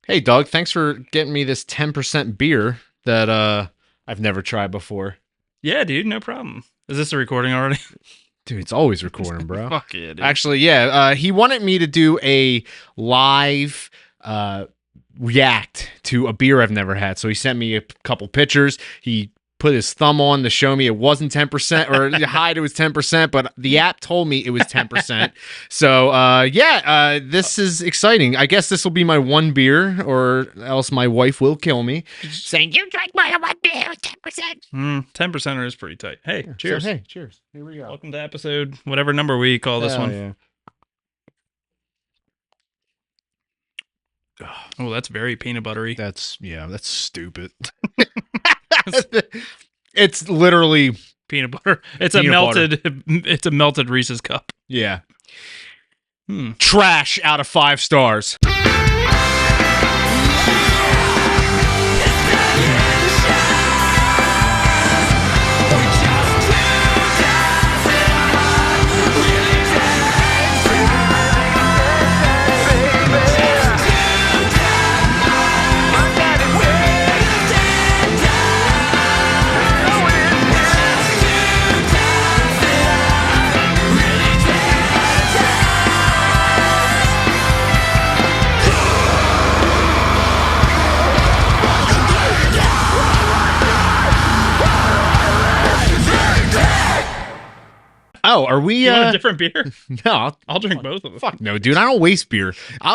Hey, Doug, thanks for getting me this 10% beer that I've never tried before. Yeah, dude, no problem. Is this a recording already? Dude, it's always recording, bro. Fuck yeah, dude. Actually, yeah, he wanted me to do a live react to a beer I've never had. So he sent me a couple pictures. He put his thumb on to show me it wasn't 10% or hide it was 10%, but the app told me it was 10%. So this is exciting. I guess this will be my one beer or else my wife will kill me saying you drank my one beer with 10%. 10% is pretty tight. Hey, cheers. So, hey, cheers. Here we go. Welcome to episode, whatever number we call this one. Yeah. Oh, that's very peanut buttery. That's stupid. It's literally Peanut butter. It's a melted Reese's cup. Yeah. Trash out of 5 stars. Oh, are we? You want a different beer? No, I'll drink both of them. fuck no, dude. I don't waste beer.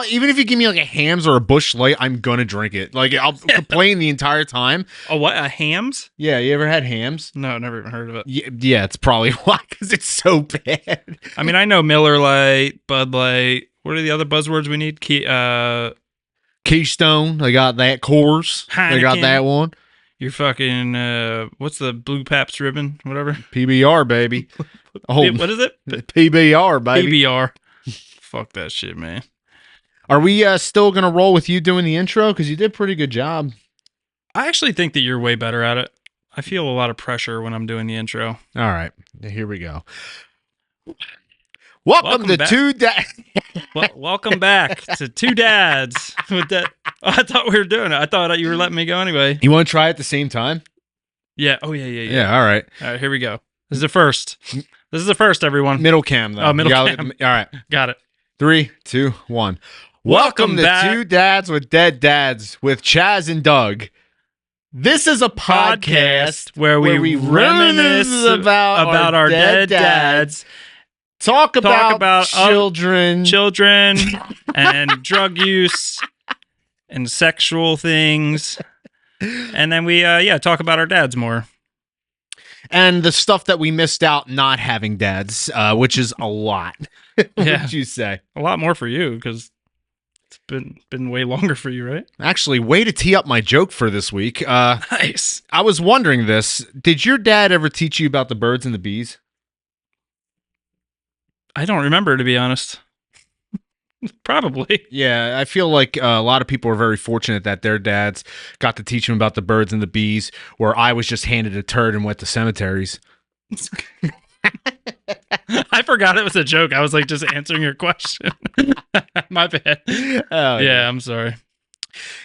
Even if you give me like a Hams or a Busch Light, I'm gonna drink it. Like I'll complain the entire time. Oh, what? A Hams? Yeah, you ever had Hams? No, never even heard of it. Yeah, it's probably why, because it's so bad. I mean, I know Miller Lite, Bud Light. What are the other buzzwords we need? Keystone, they got that. Coors, they got Heineken. that one. Your fucking what's the Blue Paps ribbon? Whatever. PBR, baby. Oh, What is it? PBR, baby. PBR. Fuck that shit, man. Are we still gonna roll with you doing the intro? Because you did a pretty good job. I actually think that you're way better at it. I feel a lot of pressure when I'm doing the intro. All right, here we go. Welcome to back. Two Dads. Welcome back to Two Dads. With that, I thought we were doing it. I thought you were letting me go anyway. You want to try it at the same time? Yeah. Oh yeah. Yeah. All right. All right. Here we go. This is the first. This is the first, everyone. Middle cam, though. Oh, middle You cam. All right. Got it. 3, 2, 1. Welcome to back. Two Dads with Dead Dads with Chaz and Doug. This is a podcast where we reminisce about our dead dads. Talk about children. Children and drug use and sexual things. And then we talk about our dads more. And the stuff that we missed out not having dads, which is a lot. What would you say? A lot more for you, because it's been way longer for you, right? Actually, way to tee up my joke for this week. Nice. I was wondering this. Did your dad ever teach you about the birds and the bees? I don't remember, to be honest. Probably. Yeah, I feel like a lot of people are very fortunate that their dads got to teach them about the birds and the bees, where I was just handed a turd and went to cemeteries. I forgot it was a joke. I was like just answering your question. My bad. Oh, yeah, I'm sorry.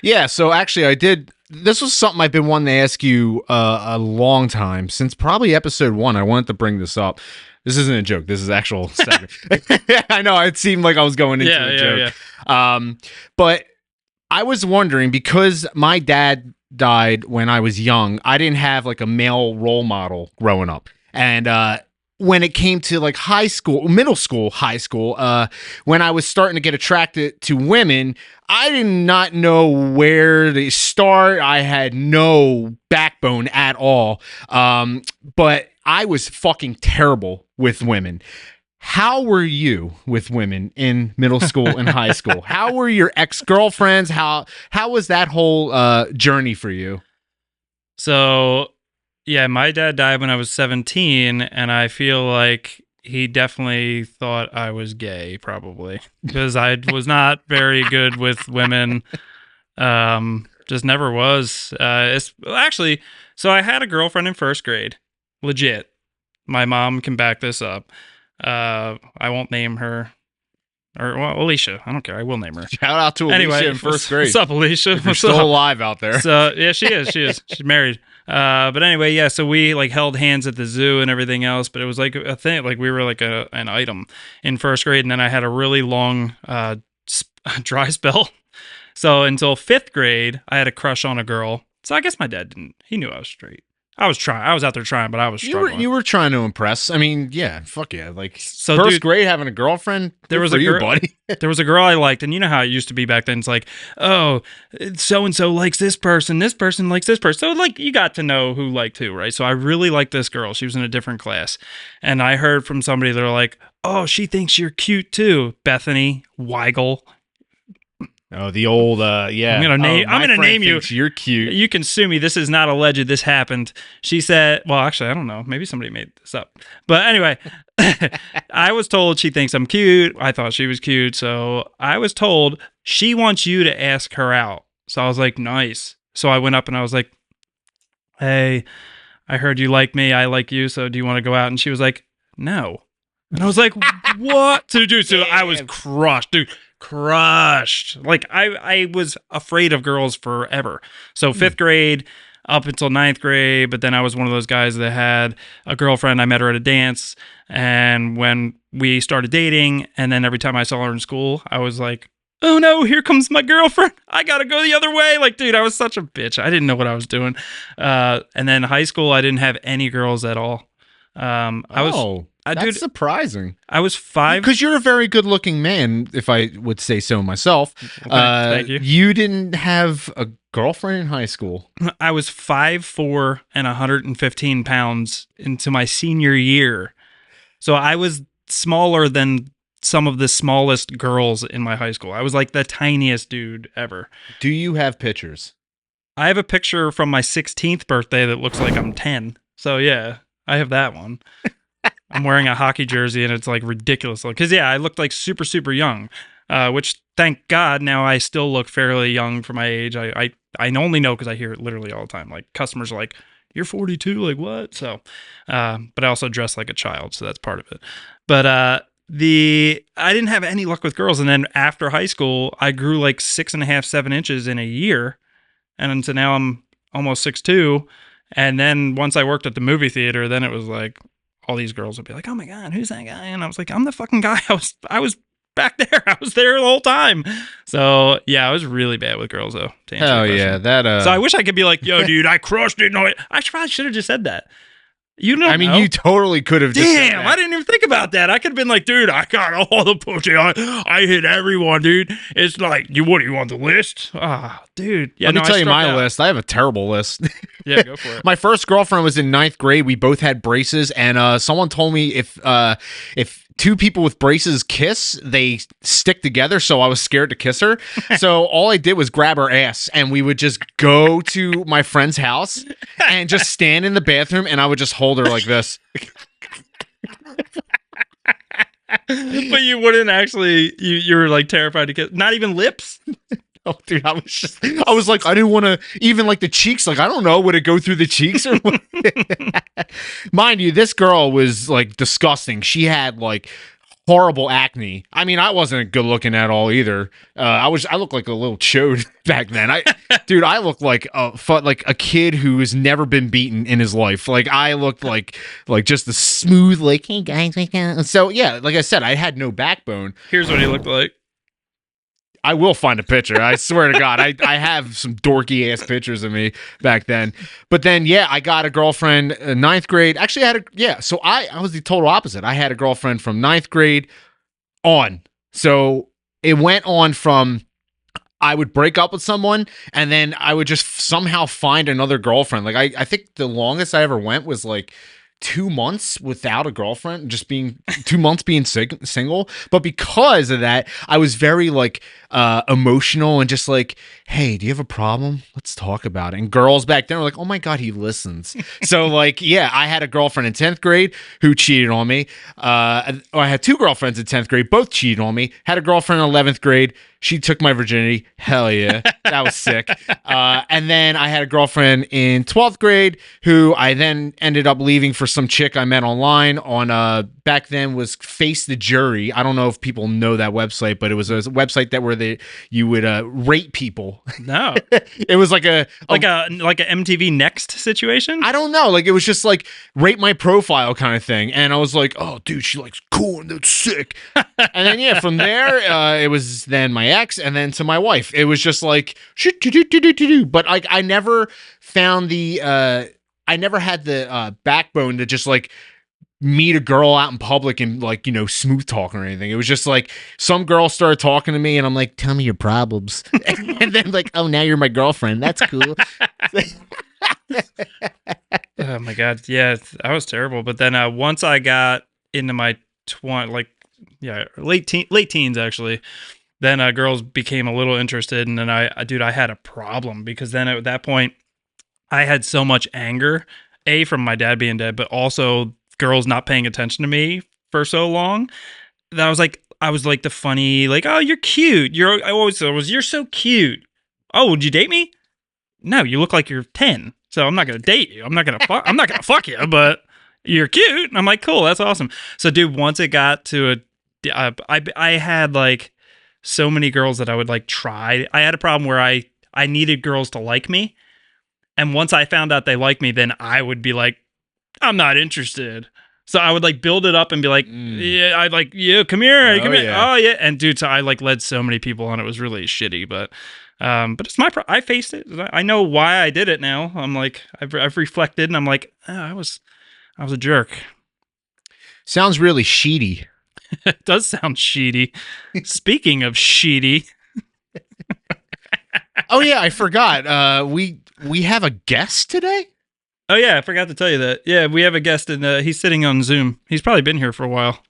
Yeah, so actually I did. This was something I've been wanting to ask you a long time, since probably episode 1. I wanted to bring this up. This isn't a joke. This is actual segment. I know. It seemed like I was going into a joke. Yeah. But I was wondering, because my dad died when I was young, I didn't have like a male role model growing up. And when it came to like high school, when I was starting to get attracted to women, I did not know where to start. I had no backbone at all. But I was fucking terrible with women. How were you with women in middle school and high school? How were your ex-girlfriends? How was that whole journey for you? So, yeah, my dad died when I was 17, and I feel like he definitely thought I was gay, probably, because I was not very good with women. Just never was. Actually, so I had a girlfriend in first grade. Legit. My mom can back this up. I won't name her. Or, well, Alicia. I don't care. I will name her. Shout out to Alicia Anyway, in first grade. What's up, Alicia? If you're What's still up? alive out there. So, yeah, she is. She's married. But anyway, yeah, so we like held hands at the zoo and everything else, but it was like a thing. Like we were like an item in first grade. And then I had a really long dry spell. So until 5th grade, I had a crush on a girl. So I guess my dad didn't. He knew I was straight. I was trying. I was out there trying, but I was struggling. You were trying to impress. I mean, yeah, fuck yeah. Like So, first dude, grade having a girlfriend. there was for a you, girl, buddy. there was a girl I liked, and you know how it used to be back then. It's like, oh, so and so likes this person likes this person. So like you got to know who liked who, right? So I really liked this girl. She was in a different class, and I heard from somebody that were like, oh, she thinks you're cute too, Bethany Weigel. Oh, the old yeah. I'm gonna name you. You're cute. You can sue me. This is not alleged. This happened. She said, well, actually, I don't know. Maybe somebody made this up. But anyway, I was told she thinks I'm cute. I thought she was cute. So I was told she wants you to ask her out. So I was like, nice. So I went up and I was like, hey, I heard you like me. I like you. So do you want to go out? And she was like, no. And I was like, what to do? So I was crushed, dude. Crushed. Like I was afraid of girls forever. So 5th grade up until 9th grade, but then I was one of those guys that had a girlfriend. I met her at a dance, and when we started dating, and then every time I saw her in school, I was like, oh no, here comes my girlfriend. I gotta go the other way. Like, dude, I was such a bitch. I didn't know what I was doing. And then high school, I didn't have any girls at all. That's surprising. I was 5 because you're a very good-looking man, if I would say so myself. Thank you. You didn't have a girlfriend in high school. I was 5'4" and 115 pounds into my senior year, so I was smaller than some of the smallest girls in my high school. I was like the tiniest dude ever. Do you have pictures? I have a picture from my 16th birthday that looks like I'm 10. So yeah, I have that one. I'm wearing a hockey jersey and it's like ridiculous. Because yeah, I looked like super, super young, which thank God now I still look fairly young for my age. I only know because I hear it literally all the time. Like customers are like, you're 42, like what? So, but I also dress like a child, so that's part of it. But I didn't have any luck with girls. And then after high school, I grew like 6.5, 7 inches in a year. And so now I'm almost 6'2". And then once I worked at the movie theater, then it was like, all these girls would be like, oh my God, who's that guy? And I was like, I'm the fucking guy. I was back there. I was there the whole time. So yeah, I was really bad with girls though. Hell yeah. So I wish I could be like, yo, dude, I crushed it. No, I probably should have just said that. You know, you totally could have. Damn, I didn't even think about that. I could have been like, dude, I got all the pussy. I hit everyone, dude. It's like, what do you want the list? Ah, dude. Yeah, Let me tell you my list. I have a terrible list. Yeah, go for it. My first girlfriend was in 9th grade. We both had braces, and someone told me if two people with braces kiss, they stick together. So I was scared to kiss her. So all I did was grab her ass, and we would just go to my friend's house and just stand in the bathroom, and I would just hold her like this. But you wouldn't actually. You were like terrified to kiss. Not even lips. Oh, dude, I was like, I didn't want to even like the cheeks. Like, I don't know, would it go through the cheeks or what? Mind you, this girl was like disgusting. She had like horrible acne. I mean, I wasn't good looking at all either. I looked like a little chode back then. I looked like a kid who has never been beaten in his life. Like I looked like just the smooth, like, hey guys, so yeah, like I said, I had no backbone. Here's what he looked like. I will find a picture. I swear to God, I have some dorky ass pictures of me back then. But then, yeah, I got a girlfriend in 9th grade. Actually, so I was the total opposite. I had a girlfriend from 9th grade on. So it went on from I would break up with someone and then I would just somehow find another girlfriend. Like I think the longest I ever went was like 2 months without a girlfriend, just being 2 months being single. But because of that, I was very like emotional and just like, hey, do you have a problem? Let's talk about it. And girls back then were like, oh my God, he listens. So like, yeah, I had a girlfriend in 10th grade who cheated on me. I had 2 girlfriends in 10th grade, both cheated on me. Had a girlfriend in 11th grade. She took my virginity. Hell yeah. That was sick. And then I had a girlfriend in 12th grade who I then ended up leaving for some chick I met online on back then was Face the Jury. I don't know if people know that website, but it was a website that where you would rate people. No. It was like a MTV Next situation. I don't know. Like, it was just like rate my profile kind of thing. And I was like, oh, dude, she likes cool and that's sick. And then, yeah, from there, it was then my ex and then to my wife. It was just like, but like, I never found I never had the backbone to just like meet a girl out in public and like, you know, smooth talk or anything. It was just like some girl started talking to me and I'm like, tell me your problems. And then like, oh, now you're my girlfriend. That's cool. Oh my God. Yeah, I was terrible. But then once I got into my late teens actually, then girls became a little interested. And then I had a problem because then at that point I had so much anger, from my dad being dead, but also girls not paying attention to me for so long that I was like the funny, like, oh, you're cute. You're so cute. Oh, would you date me? No, you look like you're 10. So I'm not going to date you. I'm not going to fuck you, but you're cute. And I'm like, cool. That's awesome. So dude, once it got to I had like so many girls that I would like try. I had a problem where I needed girls to like me. And once I found out they like me, then I would be like, I'm not interested. So I would like build it up and be like, yeah, I'd like, yeah, come here. Yeah. Oh yeah. And dude, so I like led so many people on. It was really shitty, but it's I faced it. I know why I did it now. I'm like, I've reflected and I'm like, oh, I was a jerk. Sounds really sheedy. It does sound sheedy. Speaking of sheedy. Oh yeah, I forgot. We have a guest today? Oh yeah, I forgot to tell you that. Yeah, we have a guest and he's sitting on Zoom. He's probably been here for a while.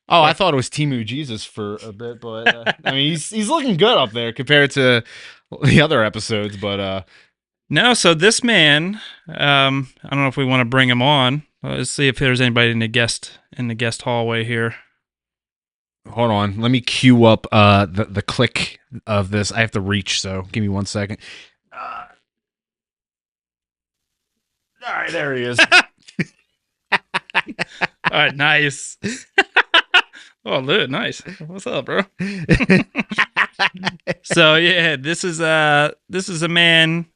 Oh, I thought it was Timu Jesus for a bit, but I mean, he's looking good up there compared to the other episodes. But no, so this man, I don't know if we want to bring him on. Let's see if there's anybody in the guest hallway here. Hold on, let me cue up the click of this. I have to reach, so give me 1 second. All right, there he is. All right, nice. Oh, Lou, nice. What's up, bro? So yeah, this is a man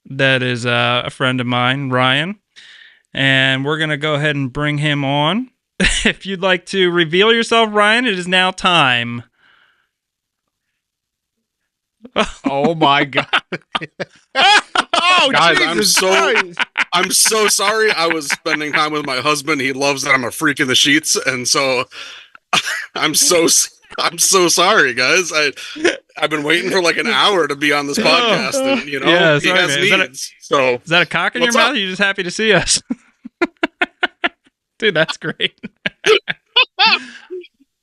that is a friend of mine, Ryan, and we're gonna go ahead and bring him on. If you'd like to reveal yourself, Ryan, it is now time. Oh my God! Oh, guys, Jesus I'm so sorry. I was spending time with my husband. He loves that I'm a freak in the sheets, and so I'm so sorry, guys. I've been waiting for like an hour to be on this podcast, and you know, yeah, he has needs. So is that a cock in your mouth? Or are you just happy to see us? Dude, that's great.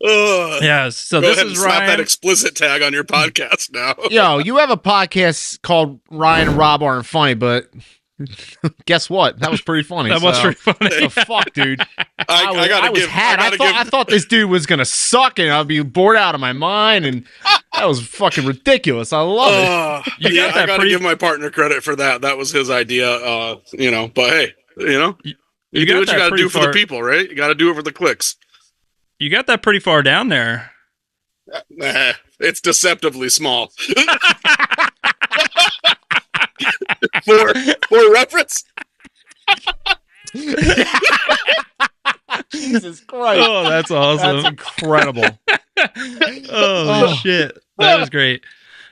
Yeah, so go this ahead is and slap Ryan. that explicit tag on your podcast now. Yo, you have a podcast called Ryan and Rob Aren't Funny, but guess what? That was pretty funny. That was pretty funny. The fuck, dude. I thought this dude was gonna suck and I'd be bored out of my mind, and that was fucking ridiculous. I love it. I gotta give my partner credit for that. That was his idea. You know, but hey, you know, you do what you gotta do for the people, right? You gotta do it for the clicks. You got that pretty far down there. It's deceptively small. for reference. Jesus Christ. Oh, that's awesome. That's incredible. Oh, shit. That was great.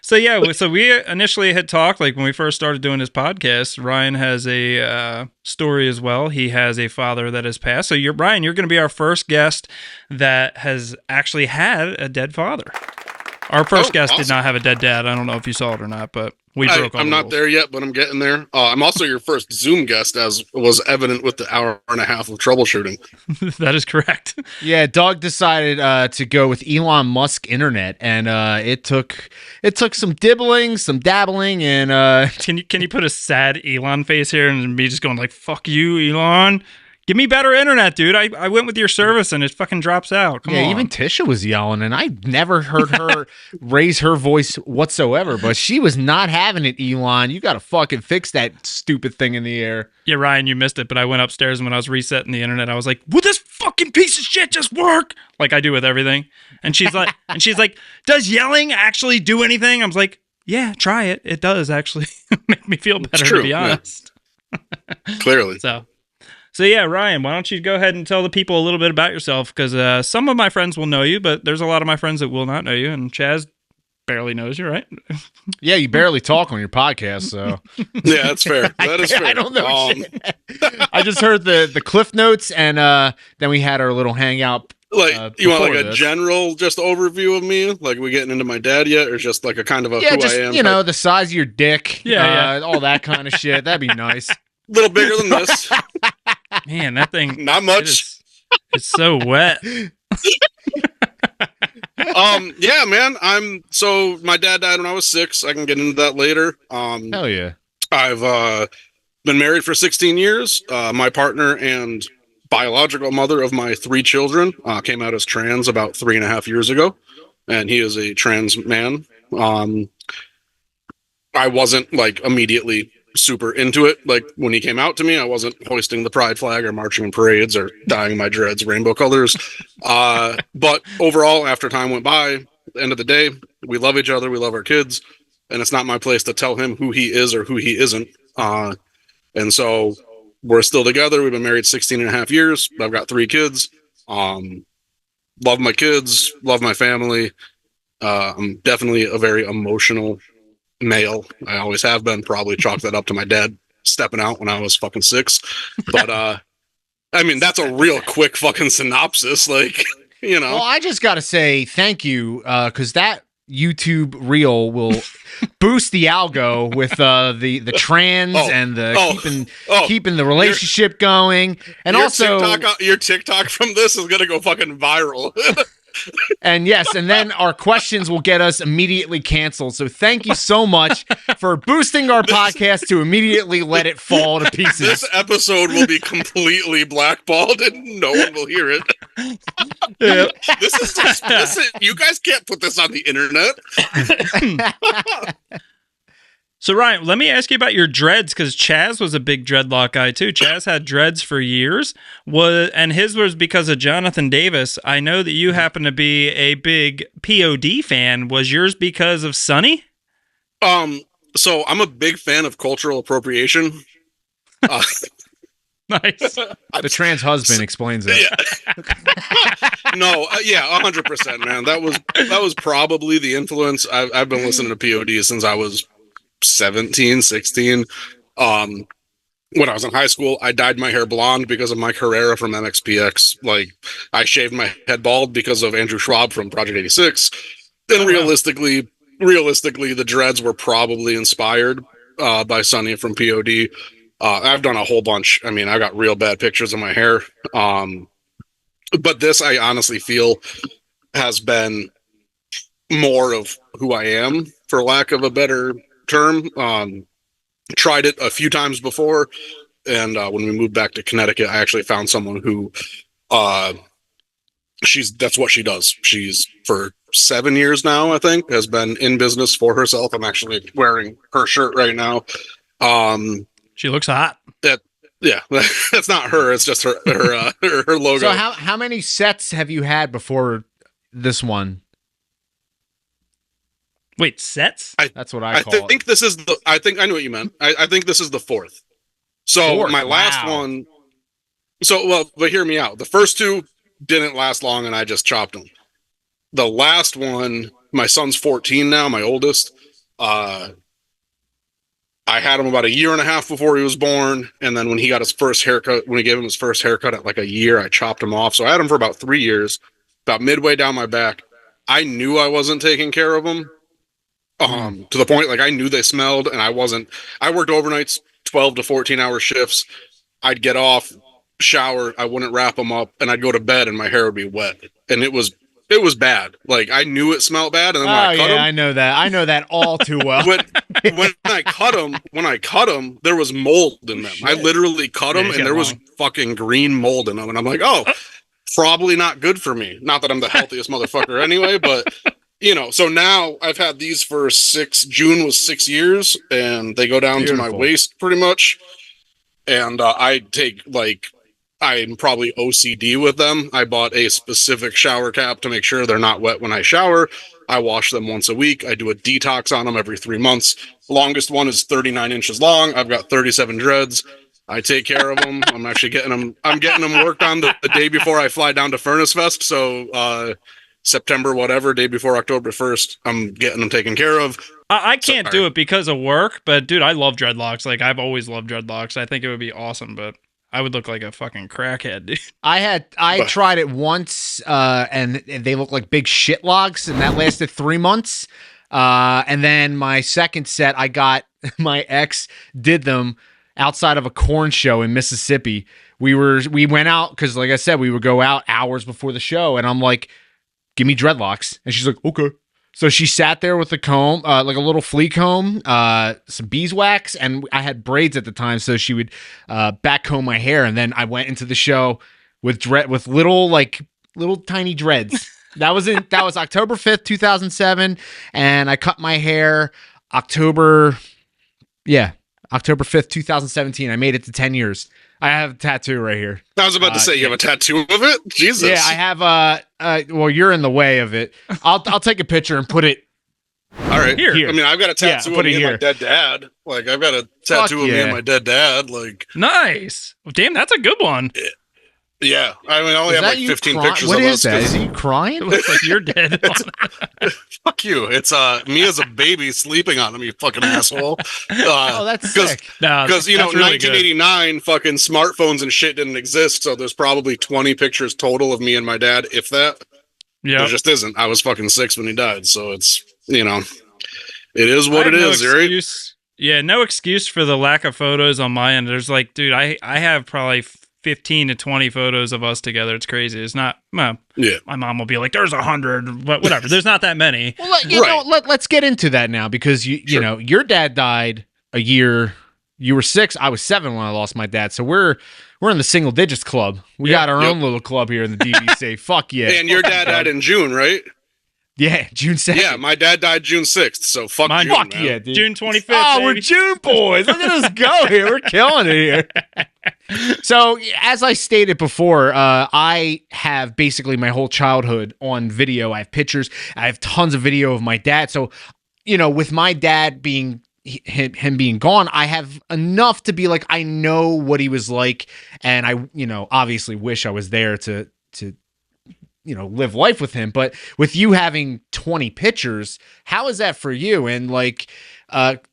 So, yeah, so we initially had talked, like when we first started doing this podcast, Ryan has a story as well. He has a father that has passed. So, Ryan, you're going to be our first guest that has actually had a dead father. Our first guest did not have a dead dad. I don't know if you saw it or not, but we broke all I'm the not rules. there yet, but I'm getting there. I'm also your first Zoom guest, as was evident with the hour and a half of troubleshooting. That is correct. Yeah, Doug decided to go with Elon Musk internet, and it took some dibbling, some dabbling, and Can you put a sad Elon face here and me just going like, fuck you, Elon? Give me better internet, dude. I went with your service and it fucking drops out. Come on. Even Tisha was yelling, and I never heard her raise her voice whatsoever, but she was not having it, Elon. You got to fucking fix that stupid thing in the air. Yeah, Ryan, you missed it, but I went upstairs and when I was resetting the internet, I was like, will this fucking piece of shit just work? Like I do with everything. And she's like, does yelling actually do anything? I was like, yeah, try it. It does actually make me feel better, to be honest. Yeah. Clearly. So yeah, Ryan, why don't you go ahead and tell the people a little bit about yourself? Because some of my friends will know you, but there's a lot of my friends that will not know you, and Chaz barely knows you, right? Yeah, you barely talk on your podcast, so yeah, that's fair. That is fair. I don't know. Shit. I just heard the cliff notes, and then we had our little hangout. Like, you want like a general just overview of me? Like, we getting into my dad yet, or just like a kind of a who just, I am? You know, the size of your dick, yeah, all that kind of shit. That'd be nice. A little bigger than this. Man, that thing not much. It's so wet. Yeah, man. So my dad died when I was 6. I can get into that later. Hell yeah. I've been married for 16 years. My partner and biological mother of my 3 children came out as trans about 3.5 years ago, and he is a trans man. I wasn't like immediately super into it. Like when he came out to me, I wasn't hoisting the pride flag or marching in parades or dyeing my dreads rainbow colors. But overall, after time went by, at the end of the day, we love each other. We love our kids, and it's not my place to tell him who he is or who he isn't. And so we're still together. We've been married 16 and a half years. I've got 3 kids. Love my kids, love my family. I'm definitely a very emotional male. I always have been. Probably chalk that up to my dad stepping out when I was fucking 6. But I mean, that's a real quick fucking synopsis. Like, you know. Well, I just got to say thank you, because that YouTube reel will boost the algo with the trans and the keeping the relationship going, and also your TikTok from this is gonna go fucking viral. And yes, and then our questions will get us immediately canceled. So thank you so much for boosting our podcast to immediately let it fall to pieces. This episode will be completely blackballed and no one will hear it. Yeah. This is you guys can't put this on the internet. So Ryan, let me ask you about your dreads, because Chaz was a big dreadlock guy too. Chaz had dreads for years, and his was because of Jonathan Davis. I know that you happen to be a big POD fan. Was yours because of Sonny? So I'm a big fan of cultural appropriation. Nice. The trans husband explains it. Yeah. No, 100%, man. That was probably the influence. I've been listening to POD since I was 17, 16. When I was in high school, I dyed my hair blonde because of Mike Herrera from MXPX. Like, I shaved my head bald because of Andrew Schwab from Project 86. And realistically, the dreads were probably inspired by Sonny from POD. I've done a whole bunch. I mean, I got real bad pictures of my hair. But this, I honestly feel, has been more of who I am, for lack of a better term. Tried it a few times before, and when we moved back to Connecticut, I actually found someone who that's what she does. She's, for 7 years now, I think, has been in business for herself. I'm actually wearing her shirt right now. She looks hot. Yeah, that's not her. It's just her logo. So how many sets have you had before this one? Wait, sets? That's what I call it. I think I know what you meant. I think this is the 4th. So my last one. But hear me out. The first 2 didn't last long, and I just chopped them. The last one, my son's 14 now, my oldest. I had him about 1.5 years before he was born, and then when he got his first haircut, when he gave him his first haircut at like 1 year, I chopped him off. So I had him for about 3 years. About midway down my back, I knew I wasn't taking care of them. To the point, like, I knew they smelled, and I worked overnights, 12 to 14 hour shifts. I'd get off, shower, I wouldn't wrap them up, and I'd go to bed and my hair would be wet. And it was It was bad. Like I knew it smelled bad, and then when I cut them, I know that. I know that all too well. when I cut them, there was mold in them. I literally cut them, and there was fucking green mold in them, and I'm like, oh, probably not good for me. Not that I'm the healthiest motherfucker anyway, but you know. So now I've had these for June was 6 years, and they go down to my waist pretty much. And I take I'm probably OCD with them. I bought a specific shower cap to make sure they're not wet when I shower. I wash them once a week. I do a detox on them every 3 months. The longest one is 39 inches long. I've got 37 dreads. I take care of them. I'm actually getting them. I'm getting them worked on the day before I fly down to Furnace Fest. So September, whatever, day before October 1st, I'm getting them taken care of. I can't do it because of work, but dude, I love dreadlocks. Like I've always loved dreadlocks. I think it would be awesome, but I would look like a fucking crackhead, dude. I tried it once, and they look like big shit logs, and that lasted 3 months. And then my second set, my ex did them outside of a corn show in Mississippi. We went out because, like I said, we would go out hours before the show, and I'm like, "Give me dreadlocks," and she's like, "Okay." So she sat there with a comb, like a little flea comb, some beeswax, and I had braids at the time, so she would back comb my hair, and then I went into the show with little tiny dreads. That was October 5th, 2007, and I cut my hair October 5th, 2017. I made it to 10 years. I have a tattoo right here. I was about to say, you have a tattoo of it? Jesus. Yeah, I have well, you're in the way of it. I'll take a picture and put it. All right. Here. I mean, I've got a tattoo of me and my dead dad. Like, I've got a tattoo of me and my dead dad. Like, nice. Well, damn, that's a good one. Yeah. I mean, I only have like 15 pictures of us. What is that? Is he crying? It looks like you're dead. Fuck you. It's me as a baby sleeping on him, you fucking asshole. Oh, that's sick. Because, you know, really 1989, fucking smartphones and shit didn't exist, so there's probably 20 pictures total of me and my dad, if that. Yeah. There just isn't. I was fucking 6 when he died, so it's, you know, it is what it is, right? Yeah, no excuse for the lack of photos on my end. There's like, dude, I have probably 15 to 20 photos of us together. It's crazy. It's not, well, yeah. My mom will be like, there's 100, but whatever. There's not that many. Well, let's get into that now, because you know, your dad died a year. You were 6. I was 7 when I lost my dad. So we're in the single digits club. We got our own little club here in the DVC. Fuck yeah. And your dad died in June, right? Yeah, June 2nd. Yeah, my dad died June 6th, so fuck June, fuck man. Yeah, dude. June 25th. Oh, baby. we're June boys. Look at us go here. We're killing it here. So, as I stated before, I have basically my whole childhood on video. I have pictures. I have tons of video of my dad. So, you know, with my dad being him being gone, I have enough to be like, I know what he was like, and I, you know, obviously wish I was there to you know, live life with him. But with you having 20 pictures, how is that for you? And like,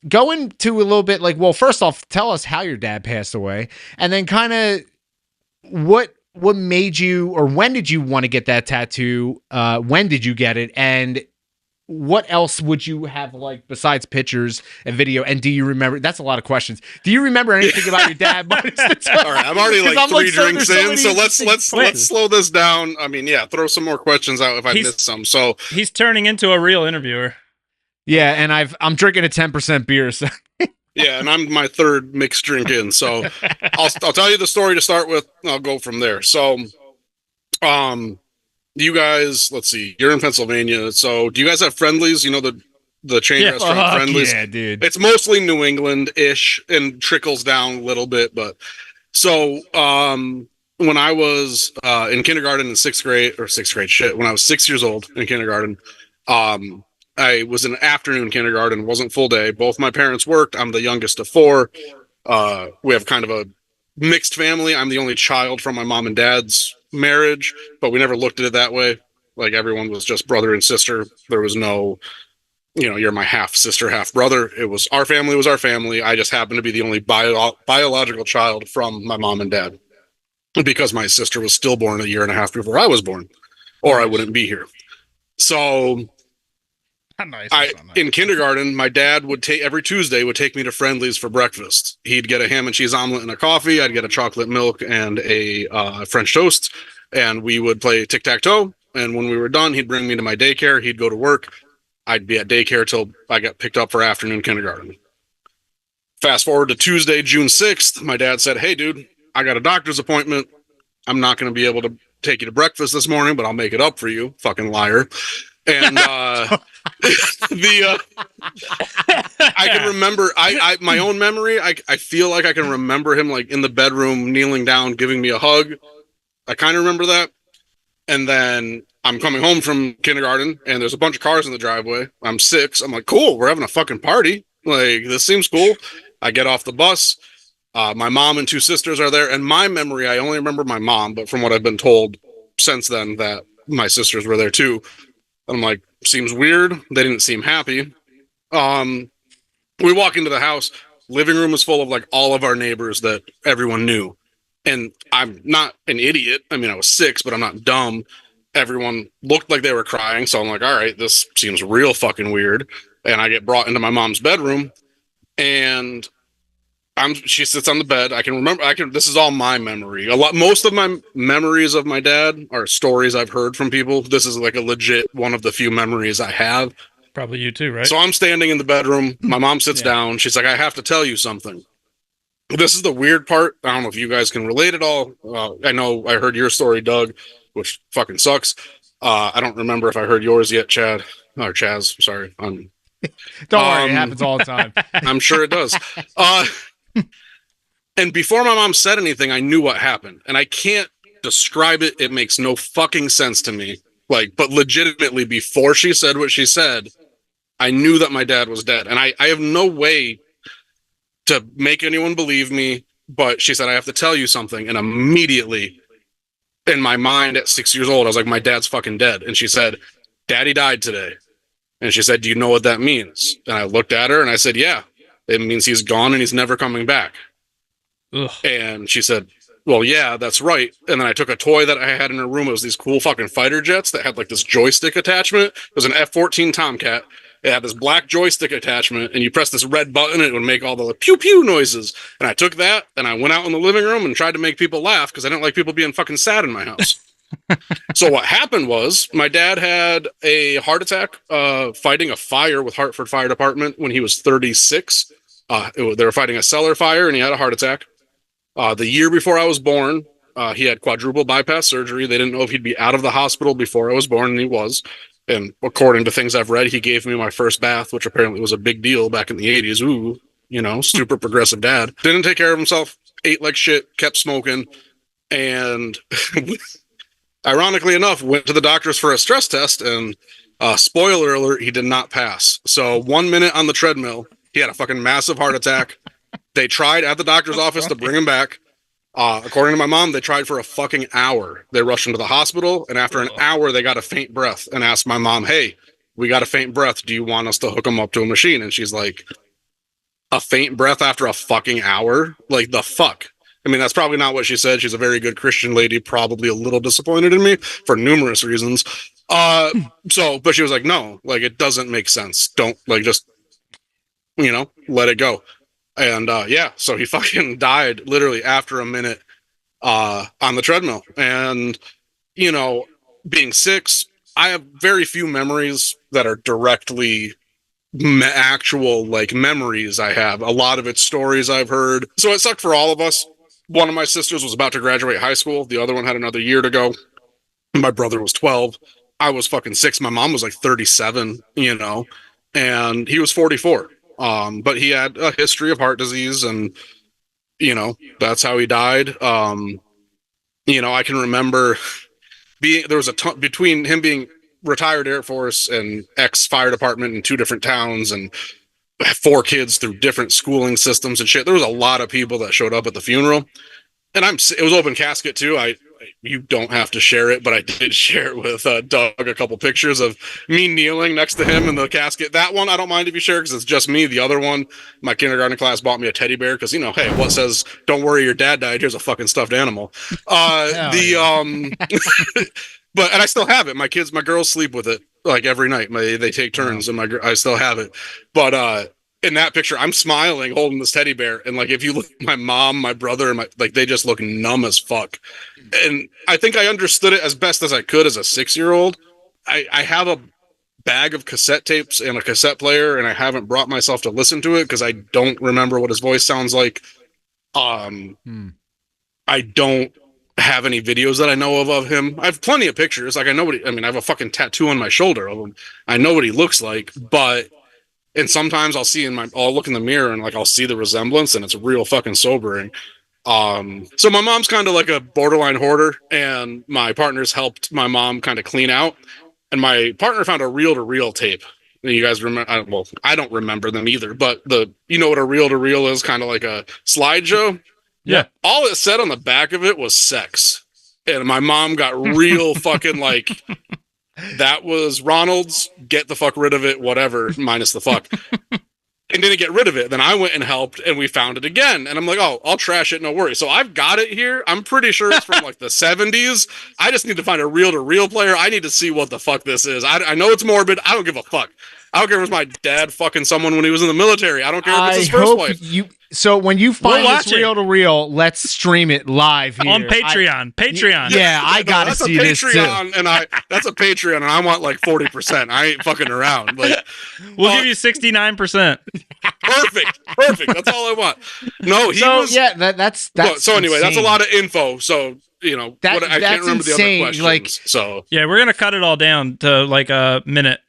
go into a little bit like, well, first off, tell us how your dad passed away, and then kind of what made you, or when did you want to get that tattoo? When did you get it? And what else would you have, like, besides pictures and video? And do you remember? That's a lot of questions. Do you remember anything about your dad? All right, I'm already like 3 drinks in, so let's slow this down. I mean, yeah, throw some more questions out if I missed some. So he's turning into a real interviewer. Yeah, and I'm drinking a 10% beer. So. Yeah, and I'm my 3rd mixed drink in. So I'll tell you the story to start with. And I'll go from there. So, you guys, let's see, you're in Pennsylvania. So do you guys have Friendlies? You know, the chain restaurant Friendlies? Yeah, dude. It's mostly New England-ish and trickles down a little bit. But so when I was in kindergarten in 6th grade, when I was 6 years old in kindergarten, I was in afternoon kindergarten, wasn't full day. Both my parents worked. I'm the youngest of 4. We have kind of a mixed family. I'm the only child from my mom and dad's marriage, but we never looked at it that way. Like, everyone was just brother and sister. There was no, you know, you're my half sister, half brother. It was our family. I just happened to be the only biological child from my mom and dad, because my sister was stillborn a year and a half before I was born, or I wouldn't be here. So in kindergarten, my dad would every Tuesday would take me to Friendly's for breakfast. He'd get a ham and cheese omelet and a coffee. I'd get a chocolate milk and a French toast, and we would play tic-tac-toe. And when we were done, he'd bring me to my daycare. He'd go to work. I'd be at daycare till I got picked up for afternoon kindergarten. Fast forward to Tuesday, June 6th. My dad said, hey, dude, I got a doctor's appointment. I'm not going to be able to take you to breakfast this morning, but I'll make it up for you. Fucking liar. And I can remember my own memory. I feel like I can remember him like in the bedroom, kneeling down, giving me a hug. I kind of remember that. And then I'm coming home from kindergarten and there's a bunch of cars in the driveway. I'm 6. I'm like, cool. We're having a fucking party. Like, this seems cool. I get off the bus. My mom and 2 sisters are there. And my memory, I only remember my mom, but from what I've been told since then, that my sisters were there too. And I'm like, seems weird. They didn't seem happy. We walk into the house. Living room is full of like all of our neighbors that everyone knew. And I'm not an idiot. I mean, I was 6, but I'm not dumb. Everyone looked like they were crying. So I'm like, all right, this seems real fucking weird. And I get brought into my mom's bedroom and she sits on the bed. I can remember, this is all my memory. Most of my memories of my dad are stories I've heard from people. This is like a legit one of the few memories I have. Probably you too, right? So I'm standing in the bedroom. My mom sits down. She's like, I have to tell you something. This is the weird part. I don't know if you guys can relate at all. I know I heard your story, Doug, which fucking sucks. I don't remember if I heard yours yet, Chad. Or Chaz, sorry. Don't worry, it happens all the time. I'm sure it does. And before my mom said anything, I knew what happened. And I can't describe it. It makes no fucking sense to me. Like, but legitimately, before she said what she said, I knew that my dad was dead. And I have no way to make anyone believe me. But she said, I have to tell you something. And immediately, in my mind at 6 years old, I was like, my dad's fucking dead. And she said, Daddy died today. And she said, do you know what that means? And I looked at her and I said, yeah, it means he's gone and he's never coming back. Ugh. And she said, well, yeah, that's right. And then I took a toy that I had in her room. It was these cool fucking fighter jets that had like this joystick attachment. It was an F-14 Tomcat. It had this black joystick attachment, and you press this red button, and it would make all the pew pew noises. And I took that, and I went out in the living room and tried to make people laugh because I didn't like people being fucking sad in my house. So what happened was my dad had a heart attack fighting a fire with Hartford Fire Department when he was 36. They were fighting a cellar fire, and he had a heart attack. The year before I was born, he had quadruple bypass surgery. They didn't know if he'd be out of the hospital before I was born, and he was. And according to things I've read, he gave me my first bath, which apparently was a big deal back in the 80s. Ooh, you know, super progressive dad. Didn't take care of himself, ate like shit, kept smoking, and ironically enough, went to the doctors for a stress test, and spoiler alert, he did not pass. So 1 minute on the treadmill, he had a fucking massive heart attack. They tried at the doctor's office to bring him back. According to my mom, they tried for a fucking hour. They rushed him to the hospital, and after an hour, they got a faint breath and asked my mom, hey, we got a faint breath. Do you want us to hook him up to a machine? And she's like, a faint breath after a fucking hour? Like, the fuck? I mean, that's probably not what she said. She's a very good Christian lady, probably a little disappointed in me for numerous reasons. But she was like, no, like, it doesn't make sense. Don't, like, just, you know, let it go. And so he fucking died literally after a minute on the treadmill. And, you know, being 6, I have very few memories that are directly actual, like, memories I have. A lot of it's stories I've heard. So it sucked for all of us. One of my sisters was about to graduate high school. The other one had another year to go. My brother was 12. I was fucking 6. My mom was like 37, you know, and he was 44. But he had a history of heart disease, and, you know, that's how he died. You know, I can remember there was between him being retired Air Force and ex-fire department in 2 different towns and 4 kids through different schooling systems and shit. There was a lot of people that showed up at the funeral, and it was open casket too. You don't have to share it, but I did share it with Doug, a couple pictures of me kneeling next to him in the casket. That one I don't mind if you share because it's just me. The other one, my kindergarten class bought me a teddy bear because, you know, hey, what says don't worry your dad died? Here's a fucking stuffed animal. But and I still have it. My girls sleep with it like every night. They take turns, and I still have it. But in that picture, I'm smiling, holding this teddy bear, and like if you look at my mom, my brother, and like they just look numb as fuck. And I think I understood it as best as I could as a 6-year-old. I have a bag of cassette tapes and a cassette player, and I haven't brought myself to listen to it because I don't remember what his voice sounds like. I don't have any videos that I know of him. I have plenty of pictures. Like I know what I have a fucking tattoo on my shoulder of him. I know what he looks like, and sometimes I'll look in the mirror and like I'll see the resemblance, and it's real fucking sobering. So my mom's kind of like a borderline hoarder, and my partners helped my mom kind of clean out, and my partner found a reel-to-reel tape. You guys remember? Well, I don't remember them either, but you know what a reel-to-reel is? Kind of like a slideshow. Yeah. All it said on the back of it was sex, and my mom got real fucking like, that was Ronald's, get the fuck rid of it, whatever, minus the fuck. And didn't get rid of it. Then I went and helped, and we found it again. And I'm like, oh, I'll trash it, no worries. So I've got it here. I'm pretty sure it's from like the 70s. I just need to find a reel-to-reel player. I need to see what the fuck this is. I know it's morbid. I don't give a fuck. I don't care if it was my dad fucking someone when he was in the military. I don't care if it's his first wife. So when you find We'll this watch it. reel-to-reel, let's stream it live here. On Patreon. Patreon. Yeah, I gotta see this too. That's a Patreon, and I want like 40%. I ain't fucking around. Like, We'll give you 69%. perfect. That's all I want. No, that's so anyway, insane. that's a lot of info. So I can't remember the other questions. Like, so Yeah, we're going to cut it all down to like a minute.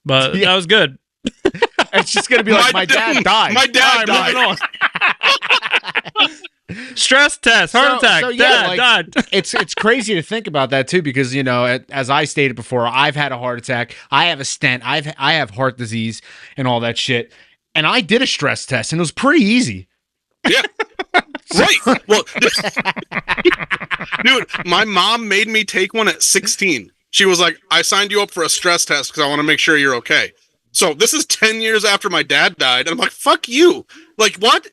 But that was good. It's just gonna be like my dad died. My dad died. Moving on. Stress test, heart attack, dad died. It's crazy to think about that too, because as I stated before, I've had a heart attack. I have a stent. I have heart disease and all that shit. And I did a stress test, and it was pretty easy. Yeah. Right. Well, dude, my mom made me take one at 16. She was like, I signed you up for a stress test because I want to make sure you're okay. So this is 10 years after my dad died. And I'm like, fuck you. Like, what?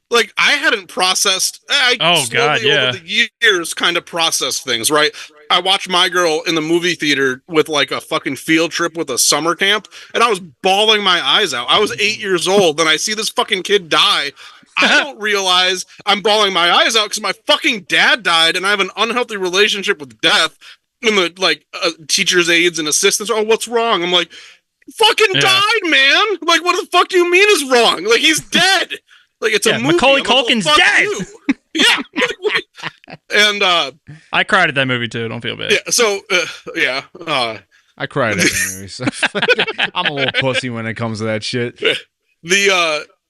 Like, I hadn't processed. Over the years kind of processed things, right? I watched My Girl in the movie theater with like a fucking field trip with a summer camp, and I was bawling my eyes out. I was 8 years old, and I see this fucking kid die. I don't realize I'm bawling my eyes out because my fucking dad died, and I have an unhealthy relationship with death. And the teachers' aides and assistants, oh, what's wrong? I'm like, fucking died, man. Like, what the fuck do you mean is wrong? Like, he's dead. Like, it's a movie. Macaulay Culkin's dead. Yeah. And I cried at that movie too. Don't feel bad. Yeah. So I cried at that movie. So I'm a little pussy when it comes to that shit.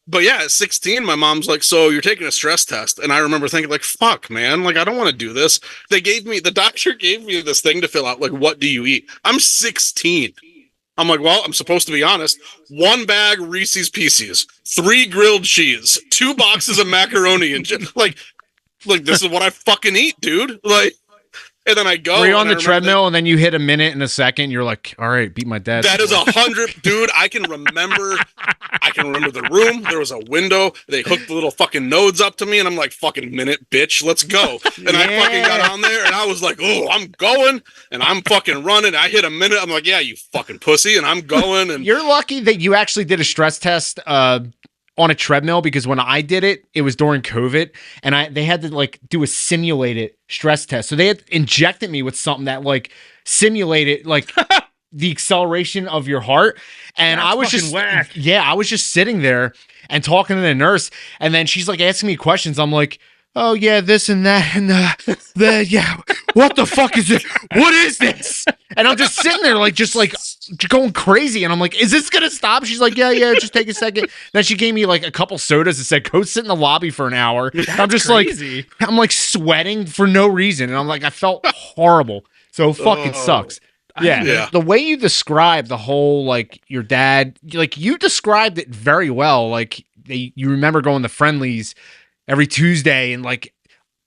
But yeah, at 16, my mom's like, so you're taking a stress test. And I remember thinking like, fuck, man, like, I don't want to do this. The doctor gave me this thing to fill out. Like, what do you eat? I'm 16. I'm like, well, I'm supposed to be honest. 1 bag Reese's Pieces, 3 grilled cheese, 2 boxes of macaroni, and like, this is what I fucking eat, dude. Like, and then I go. Were you on the treadmill and then you hit a minute in a second? You're like, all right, beat my dad. That is 100, dude. I can remember the room. There was a window. They hooked the little fucking nodes up to me, and I'm like, fucking minute, bitch, let's go. And I fucking got on there, and I was like, oh, I'm going, and I'm fucking running. I hit a minute. I'm like, yeah, you fucking pussy, and I'm going. And you're lucky that you actually did a stress test on a treadmill, because when I did it, it was during COVID, and they had to like do a simulated stress test. So they had injected me with something that like simulated like the acceleration of your heart. And That's I was just whack. Yeah, I was just sitting there and talking to the nurse, and then she's like asking me questions. I'm like, oh yeah, this and that and that. Yeah, what the fuck is it? What is this? And I'm just sitting there like going crazy, and I'm like, is this gonna stop? She's like, yeah, just take a second. Then she gave me like a couple sodas and said, go sit in the lobby for an hour. And I'm just crazy. like, I'm like sweating for no reason, and I'm like, I felt horrible. So fucking sucks. Yeah. The way you described the whole, like, your dad, like, you described it very well. Like, you remember going to friendlies every Tuesday, and like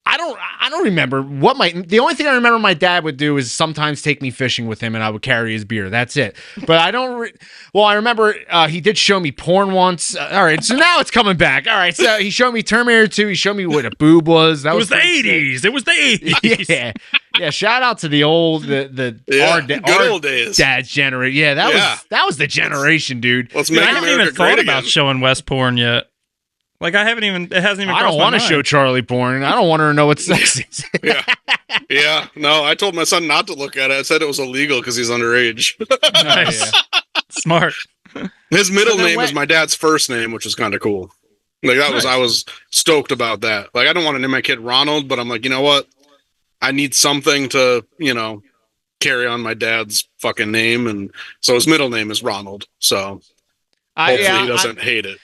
I don't remember what the only thing I remember my dad would do is sometimes take me fishing with him and I would carry his beer. That's it. But I don't I remember he did show me porn once. All right, so now it's coming back. All right, so he showed me Terminator 2. He showed me what a boob was. That was the 80s. It was the 80s. Yeah. Yeah, shout out to the old good old days. Dad's generation. Yeah, that was the generation, dude. Let's I make haven't America even great thought again. about showing West porn yet. Like it hasn't even I crossed don't my want to mind. show Charlie porn. I don't want her to know what sex is. Yeah. No, I told my son not to look at it. I said it was illegal because he's underage. Nice. Smart. His middle So then name is my dad's first name, which is kind of cool. Like I was stoked about that. Like I don't want to name my kid Ronald, but I'm like, you know what? I need something to, carry on my dad's fucking name, and so his middle name is Ronald. So hopefully he doesn't hate it.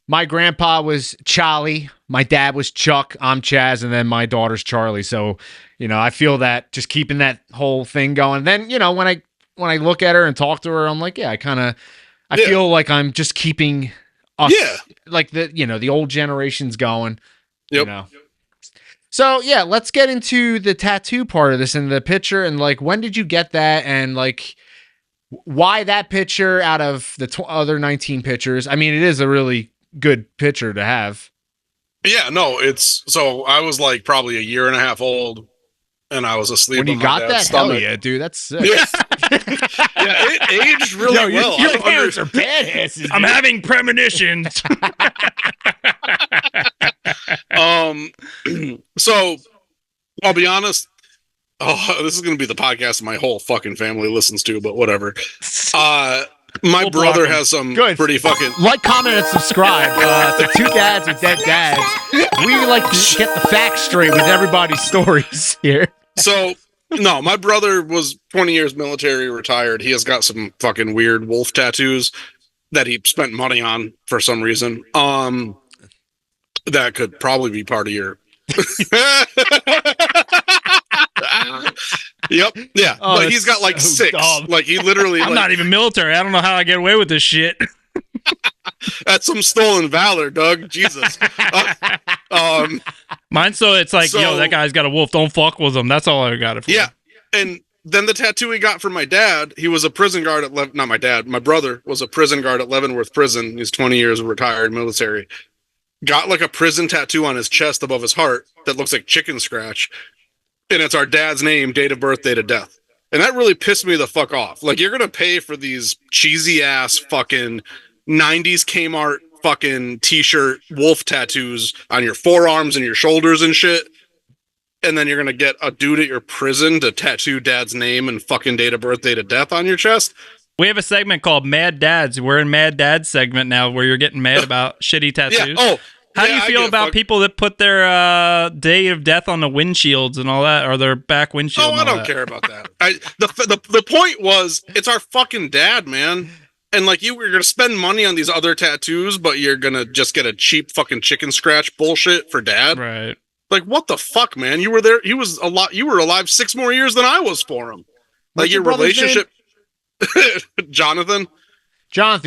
My grandpa was Charlie. My dad was Chuck. I'm Chaz, and then my daughter's Charlie. So, I feel that just keeping that whole thing going. Then, when I look at her and talk to her, I'm like, I feel like I'm just keeping us, like the old generations going. Yep. So let's get into the tattoo part of this and the picture, and like, when did you get that, and like, why that picture out of the other 19 pictures? I mean, it is a really good picture to have. Yeah, no, so I was like probably a year and a half old, and I was asleep When you on my got dad's that, stomach. hell yeah, dude, that's sick. Yeah, it aged really well. Your parents are badasses. I'm having premonitions. So I'll be honest. Oh, this is going to be the podcast my whole fucking family listens to, but whatever. My brother has some pretty fucking... Like, comment, and subscribe to Two Dads with Dead Dads. We like to get the facts straight with everybody's stories here. So, no, my brother was 20 years military, retired. He has got some fucking weird wolf tattoos that he spent money on for some reason. That could probably be part of your... Yep. Yeah. Oh, but he's got like so 6. dumb. Like he literally. I'm not even military. I don't know how I get away with this shit. That's some stolen valor, Doug. Jesus. Mine, so it's like, yo, that guy's got a wolf. Don't fuck with him. That's all I got it for. Yeah. And then the tattoo he got from my dad, he was a prison guard at not my dad. My brother was a prison guard at Leavenworth Prison. He's 20 years retired military. Got like a prison tattoo on his chest above his heart that looks like chicken scratch. And it's our dad's name, date of birth, date of death. And that really pissed me the fuck off. Like, you're going to pay for these cheesy ass fucking 90s Kmart fucking t-shirt wolf tattoos on your forearms and your shoulders and shit. And then you're going to get a dude at your prison to tattoo dad's name and fucking date of birth, date of death on your chest. We have a segment called Mad Dads. We're in Mad Dads segment now where you're getting mad about shitty tattoos. Yeah. Oh, How do you feel about people that put their day of death on the windshields and all that, or their back windshield? Oh, I don't care about that. The point was, it's our fucking dad, man. And like, you were going to spend money on these other tattoos, but you're going to just get a cheap fucking chicken scratch bullshit for dad. Right. Like, what the fuck, man? You were there. You were alive 6 more years than I was for him. Like, What's your relationship. Jonathan,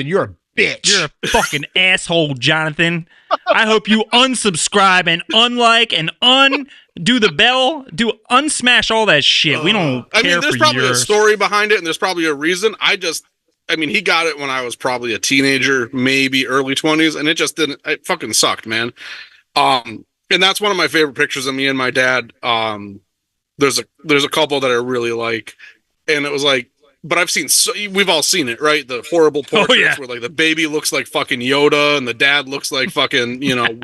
you're a bitch. You're a fucking asshole, Jonathan. I hope you unsubscribe and unlike and undo the bell. Unsmash all that shit. We don't care for yours. there's probably a story behind it, and there's probably a reason. He got it when I was probably a teenager, maybe early 20s, and it fucking sucked, man. And that's one of my favorite pictures of me and my dad. There's a couple that I really like, and it was like, but we've all seen it, right? The horrible portraits where like the baby looks like fucking Yoda and the dad looks like fucking,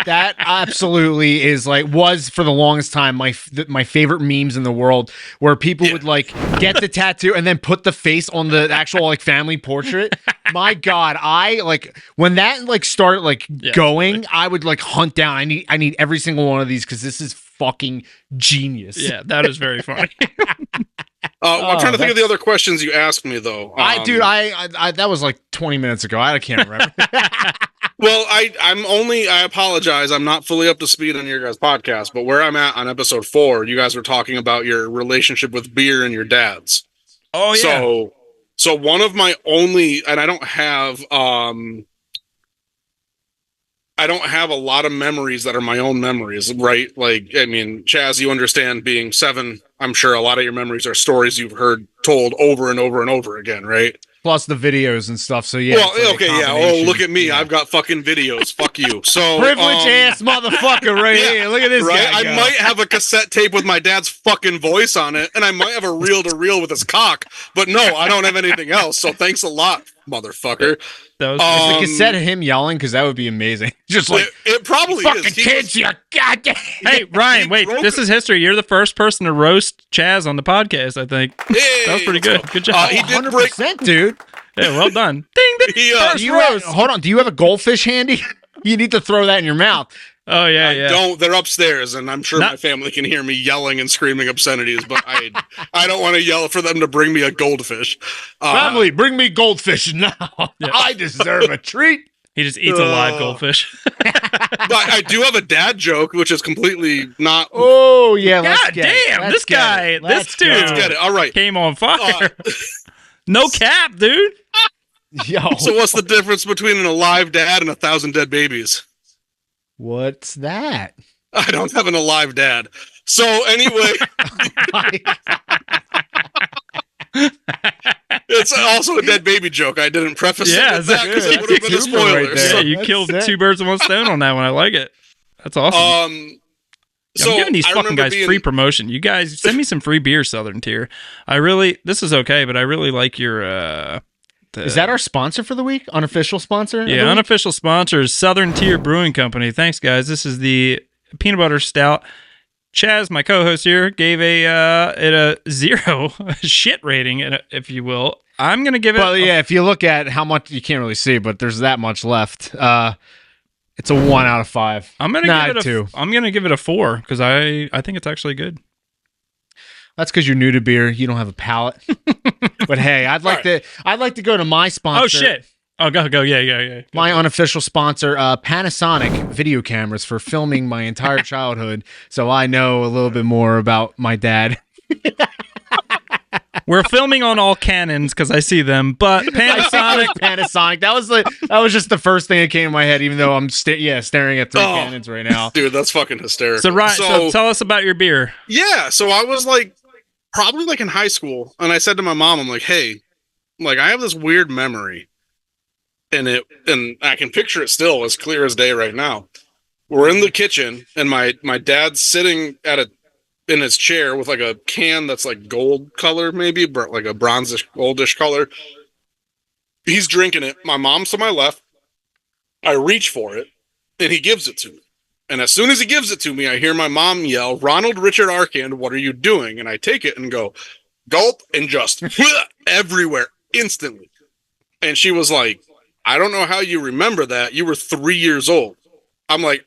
That absolutely was for the longest time my favorite memes in the world, where people would like get the tattoo and then put the face on the actual like family portrait. My God, I like when that like started like going, I would like hunt down. I need every single one of these because this is fucking genius. Yeah, that is very funny. I'm trying to think of the other questions you asked me, though. I that was like 20 minutes ago. I can't remember. Well, I apologize. I'm not fully up to speed on your guys' podcast, but where I'm at on episode 4, you guys were talking about your relationship with beer and your dad's. Oh, yeah. So one of my only, and I don't have, I don't have a lot of memories that are my own memories, right? Like, I mean, Chaz, you understand being 7. I'm sure a lot of your memories are stories you've heard told over and over and over again, right? Plus the videos and stuff. So yeah. Well, it's like a okay, yeah. Oh, combination. look at me. Yeah. I've got fucking videos. Fuck you. So Privilege ass motherfucker right yeah, here. Look at this right? guy. I go. might have a cassette tape with my dad's fucking voice on it, and I might have a reel-to-reel with his cock, but no, I don't have anything else. So thanks a lot, motherfucker. That was Is the cassette of him yelling? Because that would be amazing. Just like it probably fucking is. He kids, you goddamn. Hey, Ryan, wait. broke This it. is history. You're the first person to roast Chaz on the podcast, I think. Hey, That was pretty let's good. Good job. He did break. 100%, dude. Yeah, well done. Ding, ding. He, Do you have, hold on. Do you have a goldfish handy? You need to throw that in your mouth. Oh, yeah, I yeah. don't. They're upstairs, and I'm sure Not- my family can hear me yelling and screaming obscenities. But I don't want to yell for them to bring me a goldfish. Family, bring me goldfish now. Yeah. I deserve a treat. He just eats a live goldfish. But I do have a dad joke, which is completely not. Oh yeah, let's God get it. damn, Let's this get guy, it. this Let's dude. go. Let's get it. All right. Came on fire. Uh, No cap, dude. Yo, So what's the difference between an alive dad and 1,000 dead babies? what's that? I don't have an alive dad. So anyway, it's also a dead baby joke. I didn't preface Yeah, it with that because that's it would have been a good. spoiler. Right there. Yeah, So, you That's killed sick. 2 birds with 1 stone on that one. I like it. That's awesome. Yeah, so I'm giving these I fucking remember guys being- free promotion. You guys send me some free beer, Southern Tier. This is okay, but I really like your Is that our sponsor for the week? Unofficial sponsor? of the yeah, week? unofficial sponsors, Southern Tier Brewing Company. Thanks, guys. This is the peanut butter stout. Chaz, my co-host here, gave it a 0 shit rating, if you will. I'm gonna give it. Well, yeah. If you look at how much, you can't really see, but there's that much left. It's a 1 out of 5. I'm gonna Nah, give it a 2. I'm gonna give it a 4 because I think it's actually good. That's because you're new to beer. You don't have a palate. But hey, I'd like to go to my sponsor. Oh shit! Oh go yeah. My unofficial sponsor, Panasonic video cameras for filming my entire childhood, so I know a little bit more about my dad. We're filming on all cannons because I see them, but Panasonic. Panasonic. That was just the first thing that came to my head, even though I'm staring at 3 cannons right now. Dude, that's fucking hysterical. So Ryan, so tell us about your beer. Yeah, so I was like, probably like in high school, and I said to my mom, I'm like, hey, like I have this weird memory, and I can picture it still as clear as day right now. We're in the kitchen, and my dad's sitting in his chair with like a can that's like gold color, maybe like a bronzish, goldish color. He's drinking it. My mom's to my left. I reach for it, and he gives it to me. And as soon as he gives it to me, I hear my mom yell, "Ronald Richard Arcand, what are you doing?" And I take it and go, gulp, and just everywhere instantly. And she was like, "I don't know how you remember that. You were 3 years old." I'm like,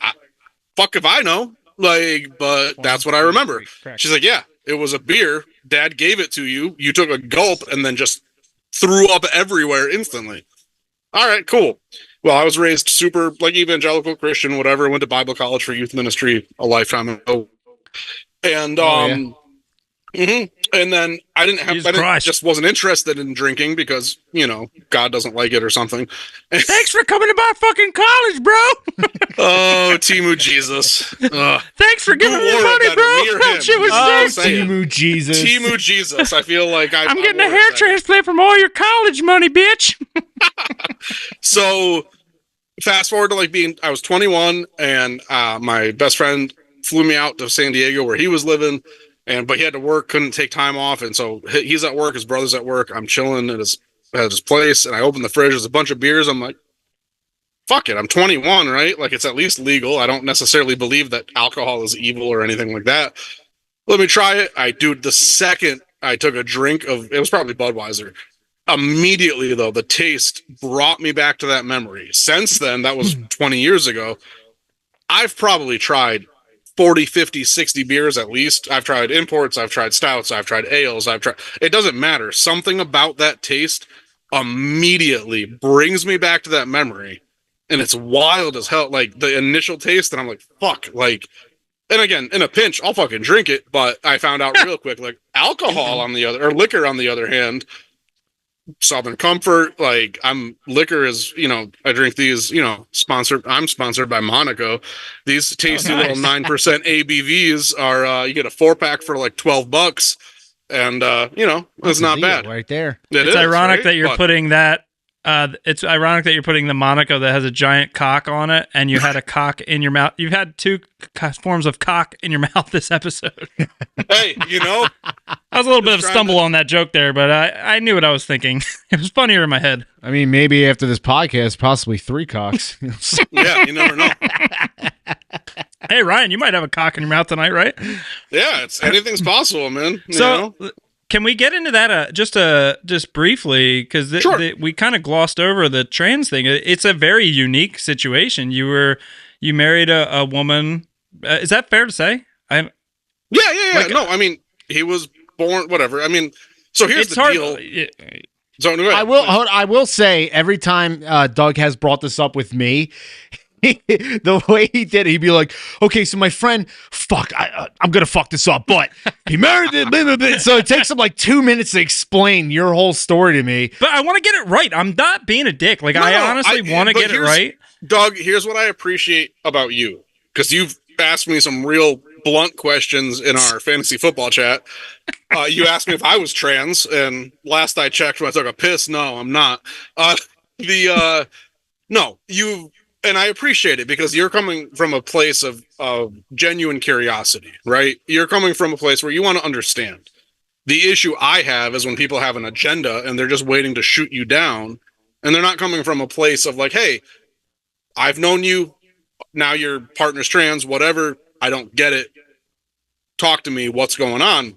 fuck if I know. Like, but that's what I remember. She's like, "Yeah, it was a beer. Dad gave it to you. You took a gulp and then just threw up everywhere instantly." All right, cool. Well, I was raised super like evangelical Christian, whatever. Went to Bible college for youth ministry a lifetime ago, and and then I just wasn't interested in drinking because God doesn't like it or something. Thanks for coming to my fucking college, bro. Oh, Timu Jesus! Thanks for giving me Who wore money, it, bro. me or That him? shit was Oh, sick. saying. Timu Jesus. Timu Jesus! I feel like I'm getting a wore hair it. transplant from all your college money, bitch. So fast forward to I was 21 and my best friend flew me out to San Diego where he was living, but he had to work, couldn't take time off, and so he's at work, his brother's at work, I'm chilling at his place, and I open the fridge, there's a bunch of beers. I'm like, fuck it, I'm 21, right? Like, it's at least legal. I don't necessarily believe that alcohol is evil or anything like that. Let me try it. The second I took a drink of, it was probably Budweiser. Immediately, though, the taste brought me back to that memory. Since then, that was 20 years ago, I've probably tried 40, 50, 60 beers at least. I've tried imports, I've tried stouts, I've tried ales, it doesn't matter. Something about that taste immediately brings me back to that memory. And it's wild as hell. Like, the initial taste, and I'm like, fuck, like, and again, in a pinch, I'll fucking drink it, but I found out real quick, like, liquor on the other hand, Southern Comfort. Like liquor is, I drink these, I'm sponsored by Monaco. These tasty little nice. 9% ABVs are, you get a 4-pack for like $12. And, it's That's a not deal bad. right there. It It's is, ironic right? that you're But- putting that. It's ironic that you're putting the Monaco that has a giant cock on it, and you had a cock in your mouth. You've had two forms of cock in your mouth this episode. hey, I was a little bit of a trying stumble to- on that joke there, but I knew what I was thinking. It was funnier in my head. I mean, maybe after this podcast, possibly 3 cocks. yeah, you never know. Hey, Ryan, you might have a cock in your mouth tonight, right? Yeah, anything's possible, man. You So, know? can we get into that just briefly? Because Sure. we kind of glossed over the trans thing. It's a very unique situation. You married a woman. Is that fair to say? Yeah. Like- No, I mean, he was born, whatever. I mean, so here's It's the hard. deal. So, go ahead, I will say every time Doug has brought this up with me, the way he did it, he'd be like, okay, so my friend, I'm going to fuck this up, but he married it. So it takes him like 2 minutes to explain your whole story to me. But I want to get it right. I'm not being a dick. Like, No, I no, honestly want to but get it here's- right. Doug, here's what I appreciate about you, because you've asked me some real blunt questions in our fantasy football chat. You asked me if I was trans, and last I checked when I took a piss, no, I'm not. No, and I appreciate it because you're coming from a place of genuine curiosity, right? You're coming from a place where you want to understand. The issue I have is when people have an agenda and they're just waiting to shoot you down, and they're not coming from a place of like, hey, I've known you, now your partner's trans, whatever, I don't get it. Talk to me, what's going on?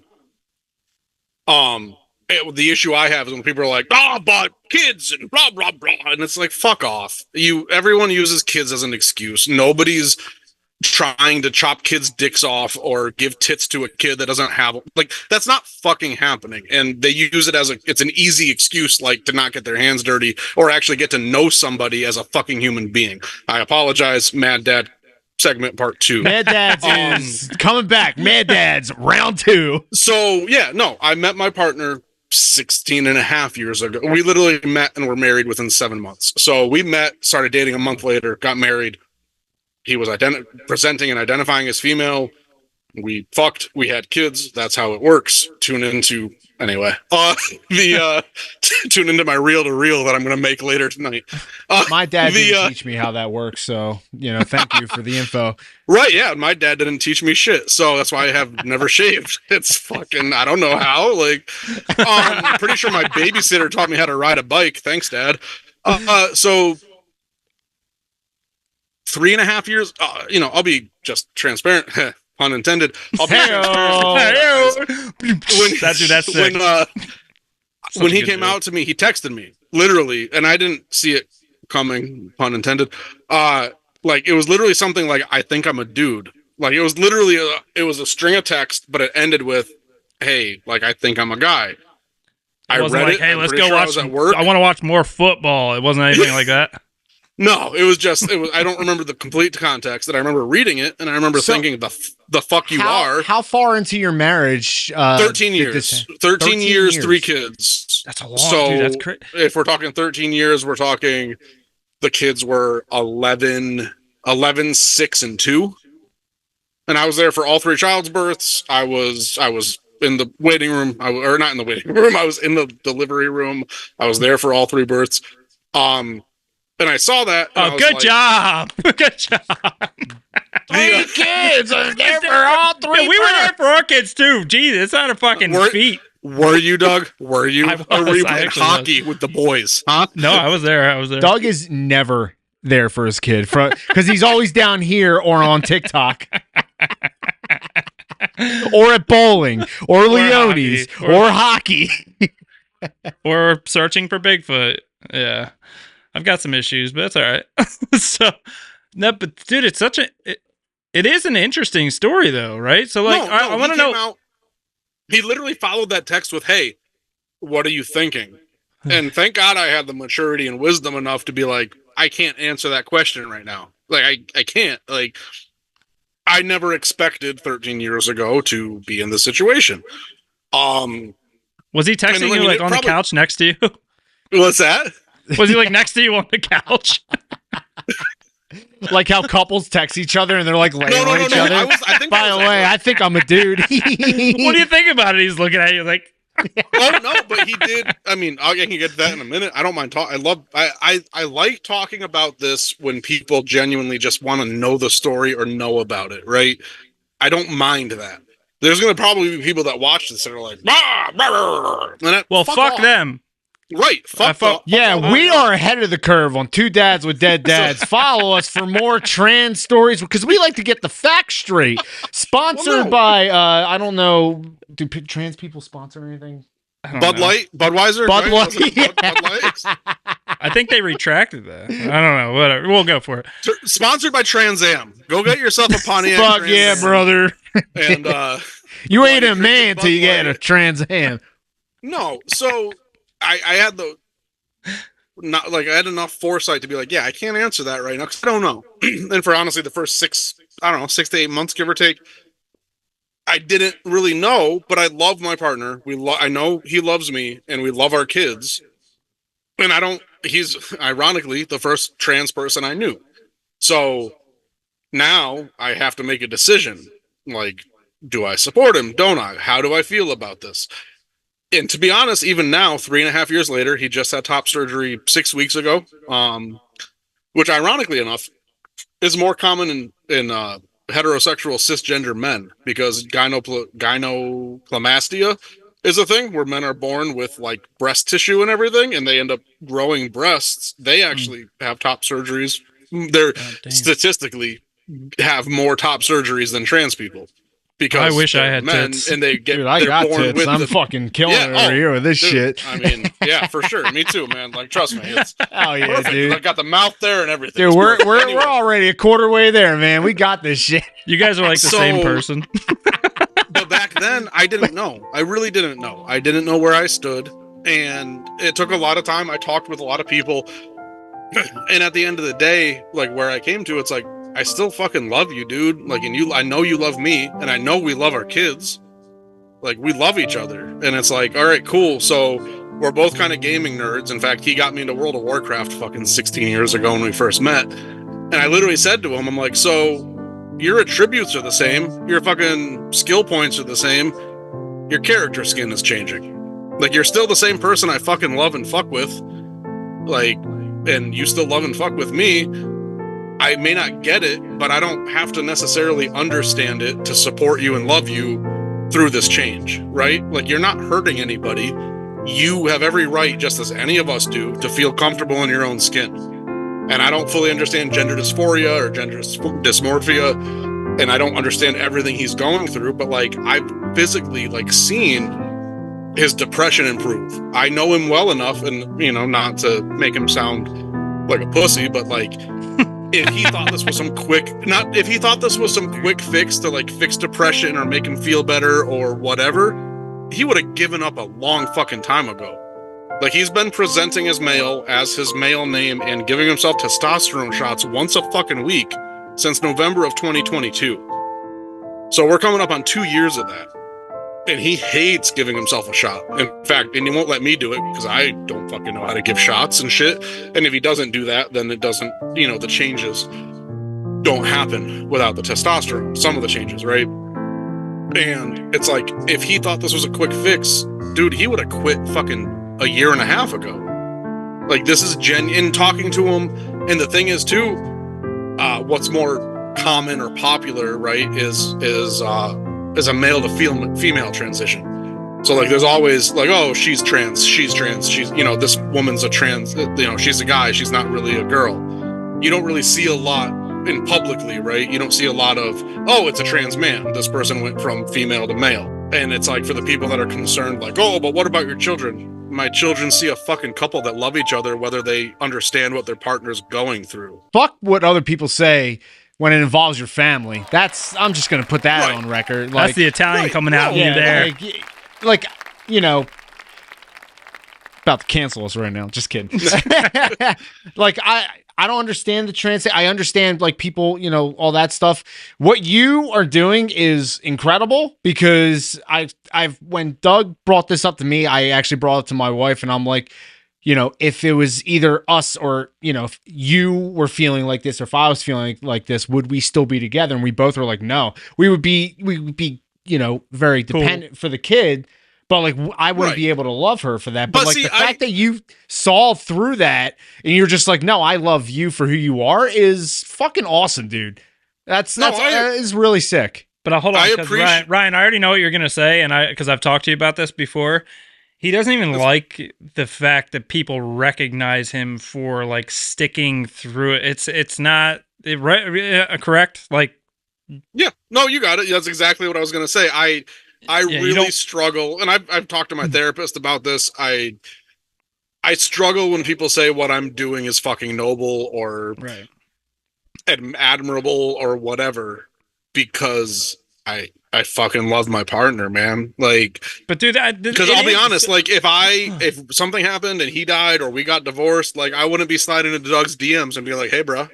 The issue I have is when people are like, but kids and blah blah blah, and it's like, fuck off. Everyone uses kids as an excuse. Nobody's trying to chop kids' dicks off or give tits to a kid that doesn't have, like, that's not fucking happening. And they use it as it's an easy excuse, like, to not get their hands dirty or actually get to know somebody as a fucking human being. I apologize, Mad Dad segment part 2. Mad Dads is coming back. Mad Dads round 2. So yeah, no, I met my partner 16 and a half years ago. We literally met and were married within 7 months. So we met, started dating a month later, got married. He was presenting and identifying as female. We fucked. We had kids. That's how it works. Tune into my reel to reel that I'm going to make later tonight. My dad didn't teach me how that works, so thank you for the info. Right? Yeah, my dad didn't teach me shit, so that's why I have never shaved. It's fucking, I don't know how. Like, I'm pretty sure my babysitter taught me how to ride a bike. Thanks, Dad. So 3.5 years. I'll be just transparent. Pun intended. I'll be when he came out to me, he texted me literally, and I didn't see it coming. Pun intended. Like, it was literally something like, "I think I'm a dude." Like, it was literally it was a string of text, but it ended with, "Hey, like, I think I'm a guy." I wasn't read like, it. hey, I'm let's pretty go sure I watch. was at work. I want to watch more football. It wasn't anything like that. No, it was. I don't remember the complete context, and I remember reading it, and I remember thinking, the fuck you are. How far into your marriage? 13 years. 13 years, 3 kids. That's a long. So dude, that's crazy. if we're talking 13 years, we're talking the kids were 11, 6, and 2. And I was there for all 3 child's births. I was in the waiting room, or not in the waiting room. I was in the delivery room. I was there for all 3 births. And I saw that. And I Oh, was good like, job. Good job. 3 kids. I was there for all 3. Yeah, we were there for our kids too. Jeez, it's not a fucking feat. Were you, Doug? Were you? Or were you I playing actually hockey with the boys? Huh? No, I was there. Doug is never there for his kid because he's always down here or on TikTok. Or at bowling, or Leone's, or hockey. Or searching for Bigfoot. Yeah. I've got some issues, but that's all right. So, no, but dude, it's it is an interesting story though, right? So like, I want to know. He literally followed that text with, "Hey, what are you thinking?" And thank God I had the maturity and wisdom enough to be like, I can't answer that question right now. Like, I can't. Like, I never expected 13 years ago to be in this situation. Was he texting you like on the couch next to you? What's that? Was he like next to you on the couch? Like how couples text each other and they're like laying on each other. I think By the way, I think I'm a dude. What do you think about it? He's looking at you like, oh no, but he did. I mean, I can get to that in a minute. I don't mind talking. I like talking about this when people genuinely just want to know the story or know about it, right? I don't mind that. There's going to probably be people that watch this that are like, bah, bah, bah, and well, fuck off. them. Right. Yeah, we are ahead of the curve on Two Dads with Dead Dads. Follow us for more trans stories because we like to get the facts straight. Sponsored by, I don't know, do trans people sponsor anything? Bud Light, Budweiser, Bud Light. Bud Light. I think they retracted that. I don't know. Whatever. We'll go for it. Sponsored by Trans Am. Go get yourself a Pontiac. Fuck Trans yeah, Am. brother. And you ain't a Bud man till you get a Light. Trans Am. No, so I had I had enough foresight to be like, yeah, I can't answer that right now because I don't know. And for honestly, the first 6 to 8 months, give or take, I didn't really know. But I love my partner. I know he loves me, and we love our kids. And he's ironically the first trans person I knew. So now I have to make a decision. Like, do I support him? Don't I? How do I feel about this? And to be honest, even now, 3.5 years later, he just had top surgery 6 weeks ago, which ironically enough is more common in heterosexual cisgender men because gynecomastia is a thing where men are born with like breast tissue and everything, and they end up growing breasts. They actually have top surgeries. They're statistically have more top surgeries than trans people. Because I wish I had men, tits. and they get. Dude, I they're got born tits. with I'm fucking killing it over here with this shit. I mean, yeah, for sure. Me too, man. Like, trust me, it's Oh yeah, perfect. dude. I got the mouth there and everything. Dude, It's we're perfect. Anyway, already a quarter way there, man. We got this shit. You guys are like the same person. But back then, I didn't know. I really didn't know. I didn't know where I stood, and it took a lot of time. I talked with a lot of people, and at the end of the day, like where I came to, it's like, I still fucking love you, dude. Like, and I know you love me, and I know we love our kids. Like, we love each other. And it's like, all right, cool. So we're both kind of gaming nerds. In fact, he got me into World of Warcraft fucking 16 years ago when we first met. And I literally said to him, I'm like, so your attributes are the same. Your fucking skill points are the same. Your character skin is changing. Like, you're still the same person I fucking love and fuck with. Like, and you still love and fuck with me. I may not get it, but I don't have to necessarily understand it to support you and love you through this change, right? Like, you're not hurting anybody. You have every right, just as any of us do, to feel comfortable in your own skin. And I don't fully understand gender dysphoria or gender dysmorphia, and I don't understand everything he's going through, but like, I've physically like seen his depression improve. I know him well enough, and you know, not to make him sound like a pussy, but like, if he thought this was some quick fix to like fix depression or make him feel better or whatever, he would have given up a long fucking time ago. Like, he's been presenting as male as his male name and giving himself testosterone shots once a fucking week since November of 2022. So we're coming up on 2 years of that. And he hates giving himself a shot. In fact, and he won't let me do it because I don't fucking know how to give shots and shit. And if he doesn't do that, then it doesn't, you know, the changes don't happen without the testosterone. Some of the changes, right? And it's like, if he thought this was a quick fix, dude, he would have quit fucking a year and a half ago. Like, this is in talking to him. And the thing is too, what's more common or popular, right, is a male to female transition. So like, there's always like, oh, she's trans, she's, you know, this woman's a trans, you know, she's a guy, she's not really a girl. You don't really see a lot in publicly, right? You don't see a lot of, oh, it's a trans man, this person went from female to male. And it's like, for the people that are concerned, like, oh, but what about your children? My children see a fucking couple that love each other, whether they understand what their partner's going through. Fuck what other people say when it involves your family. I'm just going to put that on record. Like, that's the Italian coming out in you there. Like, you know, about to cancel us right now. Just kidding. Like, I don't understand the trans. I understand like people, you know, all that stuff. What you are doing is incredible because when Doug brought this up to me, I actually brought it to my wife and I'm like, if it was either us or, if you were feeling like this or if I was feeling like this, would we still be together? And we both were like, no, we would be, very dependent for the kid, but like, I wouldn't be able to love her for that. But like the fact that you saw through that and you're just like, no, I love you for who you are is fucking awesome, dude. That is really sick. But hold on, Ryan, I already know what you're going to say. And because I've talked to you about this before. He doesn't even like the fact that people recognize him for like sticking through it. It's not correct. Like, yeah, no, you got it. That's exactly what I was going to say. I really struggle, and I've talked to my therapist about this. I struggle when people say what I'm doing is fucking noble or admirable or whatever, because I fucking love my partner, man. Like, but dude, because I'll be honest, like if something happened and he died or we got divorced, like I wouldn't be sliding into Doug's DMs and be like, "Hey, bro,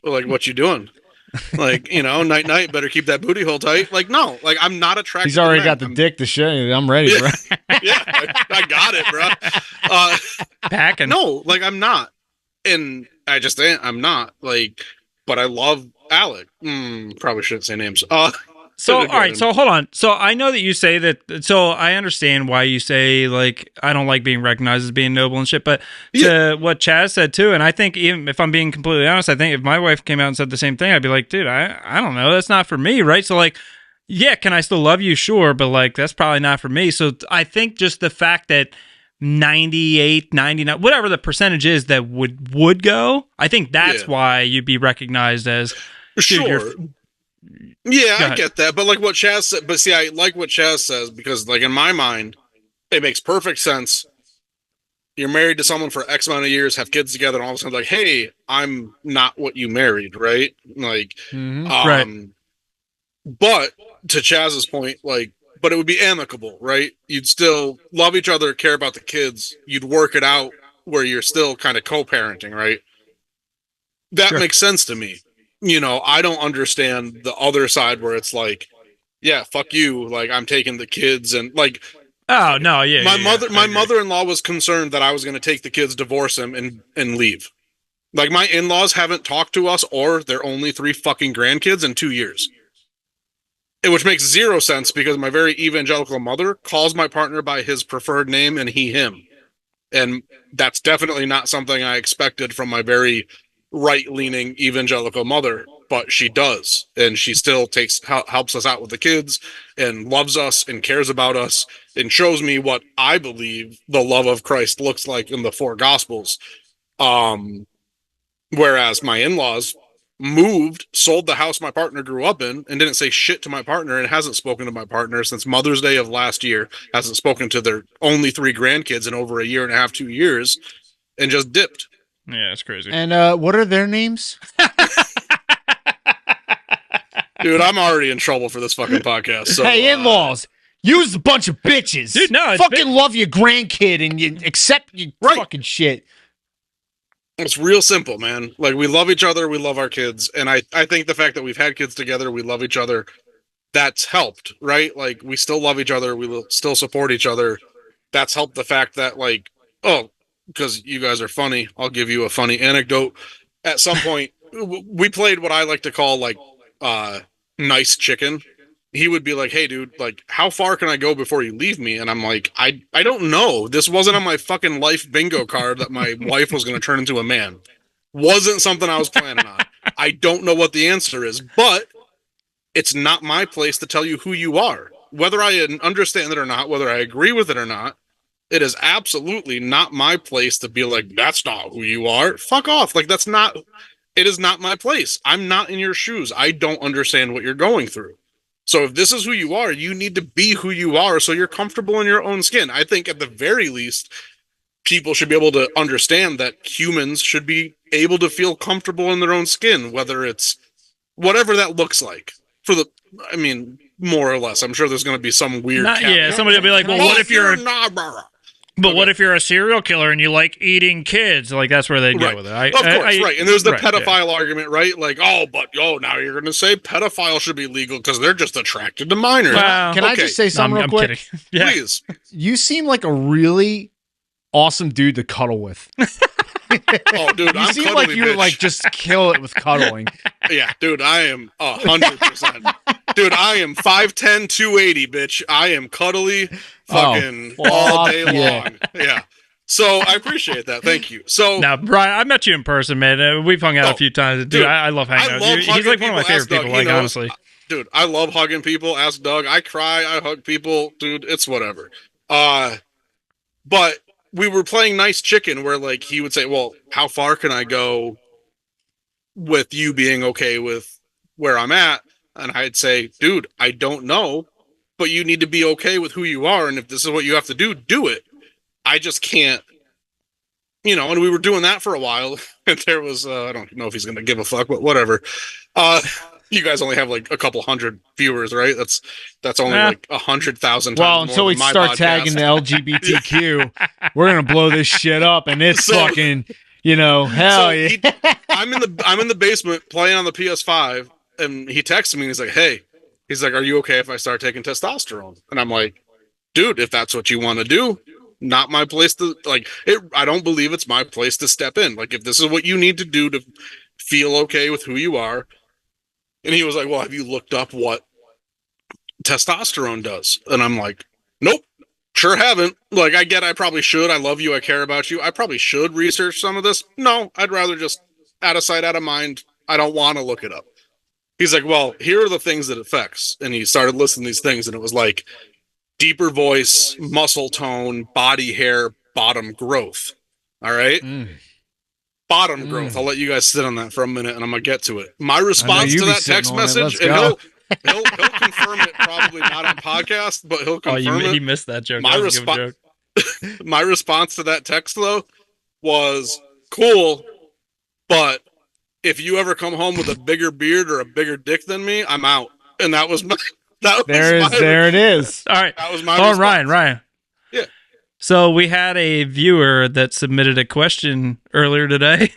like what you doing?" Like, night, better keep that booty hole tight. Like, no, like I'm not attracted. He's already got the dick to show you. I'm ready, bro. Yeah, I got it, bro. Packing. No, like I'm not, and I'm not like, but I love Alec. Probably shouldn't say names. So, all right. So hold on. So I know that you say that. So I understand why you say like, I don't like being recognized as being noble and shit, but to what Chaz said too. And I think even if I'm being completely honest, I think if my wife came out and said the same thing, I'd be like, dude, I don't know. That's not for me. Right. So like, yeah, can I still love you? Sure. But like, that's probably not for me. So I think just the fact that 98, 99, whatever the percentage is that would go, I think that's why you'd be recognized as sure. Yeah, I get that, but like what Chaz said, but see, I like what Chaz says because, like, in my mind, it makes perfect sense. You're married to someone for X amount of years, have kids together, and all of a sudden, like, hey, I'm not what you married, right? Like, right. But to Chaz's point, like, but it would be amicable, right? You'd still love each other, care about the kids. You'd work it out where you're still kind of co-parenting, right? That makes sense to me. I don't understand the other side where it's like, yeah, fuck you. Like I'm taking the kids and like, oh no. Yeah. My mother-in-law was concerned that I was going to take the kids, divorce them and leave. Like my in-laws haven't talked to us or their only 3 fucking grandkids in 2 years. Which makes zero sense because my very evangelical mother calls my partner by his preferred name and he, him. And that's definitely not something I expected from my very right-leaning evangelical mother, but she does, and she still helps us out with the kids and loves us and cares about us and shows me what I believe the love of Christ looks like in the 4 Gospels. Whereas my in-laws moved, sold the house my partner grew up in, and didn't say shit to my partner, and hasn't spoken to my partner since Mother's Day of last year, hasn't spoken to their only 3 grandkids in over a year and a half, 2 years, and just dipped. Yeah, it's crazy. And what are their names? Dude, I'm already in trouble for this fucking podcast. So, hey, in-laws, you's a bunch of bitches. Dude, no, fucking love your grandkid and you accept your fucking shit. It's real simple, man. Like, we love each other, we love our kids, and I think the fact that we've had kids together, we love each other, that's helped, right? Like, we still love each other, we will still support each other. That's helped the fact that, like, because you guys are funny, I'll give you a funny anecdote. At some point, we played what I like to call, like, nice chicken. He would be like, hey, dude, like, how far can I go before you leave me? And I'm like, I don't know. This wasn't on my fucking life bingo card that my wife was going to turn into a man. Wasn't something I was planning on. I don't know what the answer is, but it's not my place to tell you who you are. Whether I understand it or not, whether I agree with it or not, it is absolutely not my place to be like, that's not who you are. Fuck off. Like, it is not my place. I'm not in your shoes. I don't understand what you're going through. So if this is who you are, you need to be who you are so you're comfortable in your own skin. I think at the very least, people should be able to understand that humans should be able to feel comfortable in their own skin, whether it's whatever that looks like. More or less. I'm sure there's going to be some weird... somebody will be like, well, what if you're... But what if you're a serial killer and you like eating kids? Like, that's where they go with it. Of course, right. And there's the pedophile argument, right? Like, now you're going to say pedophile should be legal because they're just attracted to minors. Can I just say something real quick? Yeah. Please. You seem like a really awesome dude to cuddle with. Oh, dude, You I'm seem cuddly, like you would bitch. like just kill it with cuddling. Yeah, dude, I am 100%. Dude, I am 5'10", 280, bitch. I am cuddly fucking all fuck day yeah. long. Yeah. So I appreciate that. Thank you. So Now, Brian, I met you in person, man. We've hung out Oh, a few times. Dude, dude, I love hanging I out love with you. He's hugging like one of my people. favorite Ask Doug. people, He like, knows. honestly. Dude, I love hugging people. Ask Doug. I cry. I hug people. Dude, it's whatever. But we were playing Nice Chicken where like he would say, well, how far can I go with you being okay with where I'm at? And I'd say, dude, I don't know, but you need to be okay with who you are. And if this is what you have to do it. I just can't, and we were doing that for a while. And there was, I don't know if he's going to give a fuck, but whatever. You guys only have like a couple hundred viewers, right? That's only like 100,000 times Well, more until we than my start podcast. tagging the LGBTQ, we're gonna blow this shit up, and it's fucking, hell So yeah. I'm in the basement playing on the PS5, and he texted me and he's like, "Hey," he's like, "Are you okay if I start taking testosterone?" And I'm like, "Dude, if that's what you want to do, not my place to like it. I don't believe it's my place to step in. Like, if this is what you need to do to feel okay with who you are." And he was like, "Well, have you looked up what testosterone does?" And I'm like, "Nope, sure haven't. Like, I probably should. I love you. I care about you. I probably should research some of this. No, I'd rather just out of sight, out of mind. I don't want to look it up." He's like, "Well, here are the things that it affects." And he started listing these things, and it was like deeper voice, muscle tone, body hair, bottom growth. All right. Bottom growth. I'll let you guys sit on that for a minute, and I'm gonna get to it. My response to that text message, and he'll confirm it. Probably not on podcast, but he'll confirm it. He missed that joke. My response to that text though was cool, but if you ever come home with a bigger beard or a bigger dick than me, I'm out. And that was my. There it is. All right. That was my. Oh, Ryan. Yeah. So we had a viewer that submitted a question earlier today.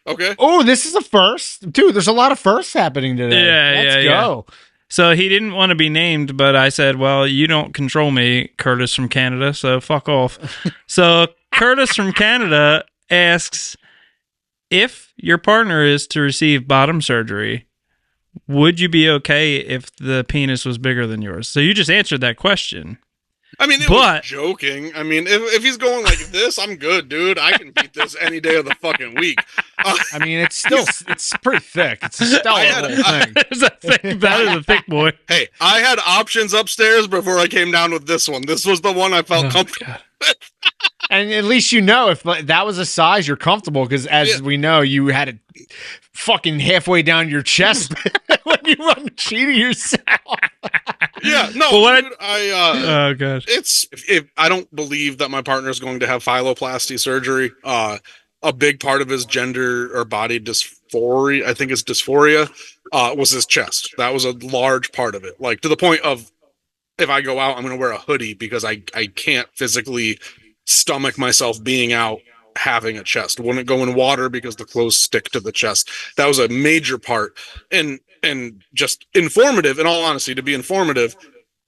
Okay. Oh, this is a first. Dude, there's a lot of firsts happening today. Let's go. So he didn't want to be named, but I said, well, you don't control me, Curtis from Canada, so fuck off. So Curtis from Canada asks, if your partner is to receive bottom surgery, would you be okay if the penis was bigger than yours? So you just answered that question. I mean, it was joking. I mean, if he's going like this, I'm good, dude. I can beat this any day of the fucking week. I mean, it's pretty thick. It's a stellar little thing. That is a thick boy. Hey, I had options upstairs before I came down with this one. This was the one I felt comfortable with. And at least if that was a size you're comfortable, because as we know, you had it fucking halfway down your chest when you run the sheet of yourself. Yeah, no, what? Dude, Oh gosh, it's if I don't believe that my partner is going to have phalloplasty surgery. A big part of his gender or body dysphoria, I think it's dysphoria, was his chest. That was a large part of it. Like to the point of if I go out, I'm going to wear a hoodie because I can't physically stomach myself being out having a chest. Wouldn't go in water because the clothes stick to the chest. That was a major part. And just informative, in all honesty, to be informative,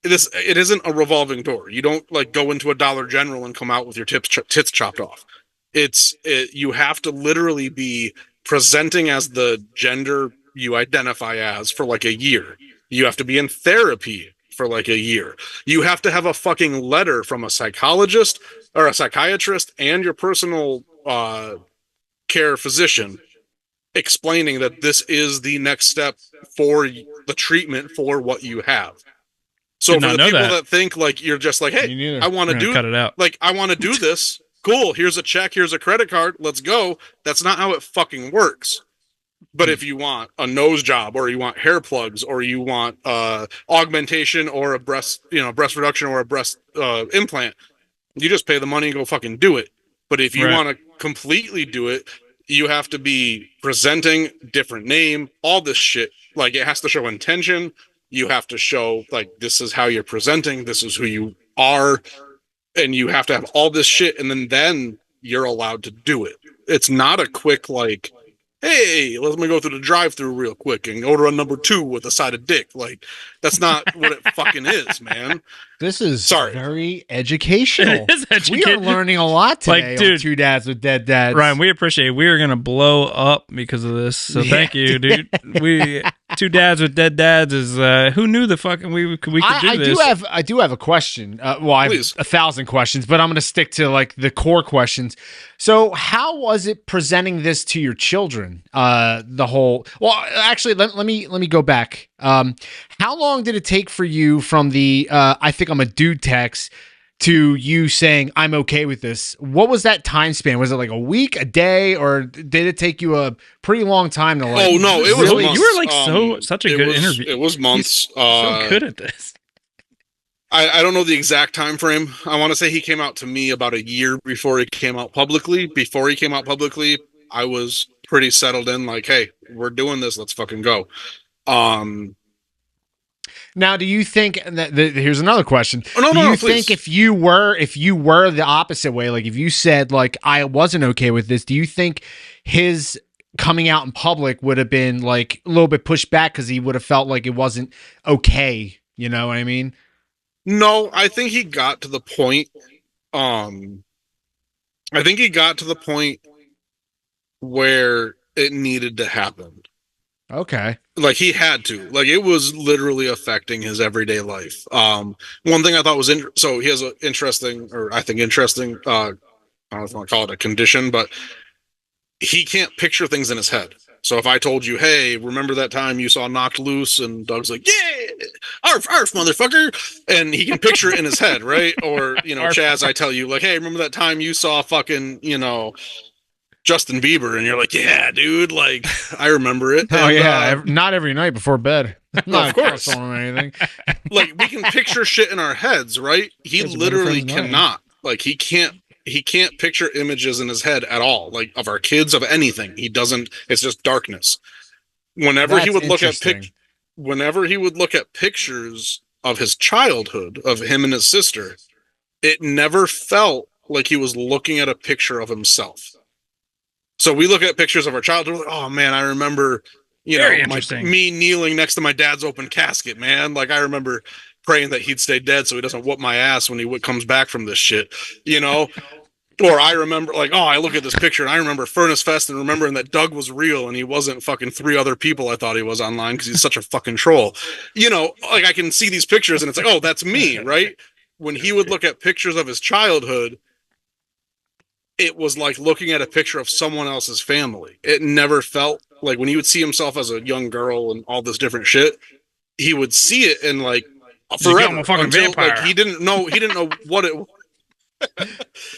it isn't a revolving door. You don't like go into a Dollar General and come out with your tits chopped off. You have to literally be presenting as the gender you identify as for like a year. You have to be in therapy for like a year. You have to have a fucking letter from a psychologist or a psychiatrist and your personal care physician explaining that this is the next step for the treatment for what you have. So for the people that think like you're just like, hey, I want to cut it out. Like, I want to do this. Cool. Here's a check. Here's a credit card. Let's go. That's not how it fucking works. But if you want a nose job or you want hair plugs or you want augmentation or a breast reduction or a breast implant, you just pay the money and go fucking do it. But if you want to completely do it, you have to be presenting different name, all this shit. Like it has to show intention. You have to show like, this is how you're presenting. This is who you are. And you have to have all this shit. And then you're allowed to do it. It's not a quick, like, hey, let me go through the drive-through real quick and order a number 2 with a side of dick. Like, that's not what it fucking is, man. This is Sorry. very educational. It is We are educational. learning a lot today Like, dude, on Two Dads with Dead Dads. Ryan, we appreciate it. We are gonna blow up because of this. So thank you, dude. We Two Dads with Dead Dads is who knew the fucking we could do this. I do have a question. Well, I have Please. 1,000 questions, but I'm going to stick to like the core questions. So, how was it presenting this to your children? The whole. Well, actually, let me go back. How long did it take for you from the I think I'm a dude text to you saying I'm okay with this? What was that time span? Was it like a week, a day, or did it take you a pretty long time to like? Oh no, it was really. months. You were like such a good interview. It was months. So good at this. I don't know the exact time frame. I want to say he came out to me about a year before he came out publicly. Before he came out publicly, I was pretty settled in. Like, hey, we're doing this. Let's fucking go. Now, do you think that here's another question? Oh, no, do no, you no, please. think if you were the opposite way, like if you said like I wasn't okay with this, do you think his coming out in public would have been like a little bit pushed back because he would have felt like it wasn't okay? You know what I mean? No, I think he got to the point. I think he got to the point where it needed to happen. Okay. Like he had to. Like it was literally affecting his everyday life. One thing I thought was so he has an interesting, or I think interesting. I don't know if I want to call it a condition, but he can't picture things in his head. So if I told you, hey, remember that time you saw Knocked Loose, and Doug's like, yeah, arf, arf, motherfucker. And he can picture it in his head, right? Or, Chaz, I tell you, like, hey, remember that time you saw fucking, Justin Bieber? And you're like, yeah, dude, like, I remember it. Oh, and, yeah. Not every night before bed. Not of course. Or anything. Like, we can picture shit in our heads, right? He literally cannot. Like, he can't picture images in his head at all, like of our kids, of anything. He doesn't. It's just darkness. Whenever he would look at pictures of his childhood, of him and his sister, it never felt like he was looking at a picture of himself. So we look at pictures of our childhood, like, oh man, I remember, me kneeling next to my dad's open casket, man. Like I remember praying that he'd stay dead so he doesn't whoop my ass when he comes back from this shit, Or I remember, like, I look at this picture and I remember Furnace Fest and remembering that Doug was real and he wasn't fucking 3 other people I thought he was online because he's such a fucking troll. Like I can see these pictures and it's like, oh, that's me, right? When he would look at pictures of his childhood, it was like looking at a picture of someone else's family. It never felt like when he would see himself as a young girl and all this different shit, he would see it and like forever. I'm a fucking vampire. Like, he didn't know what it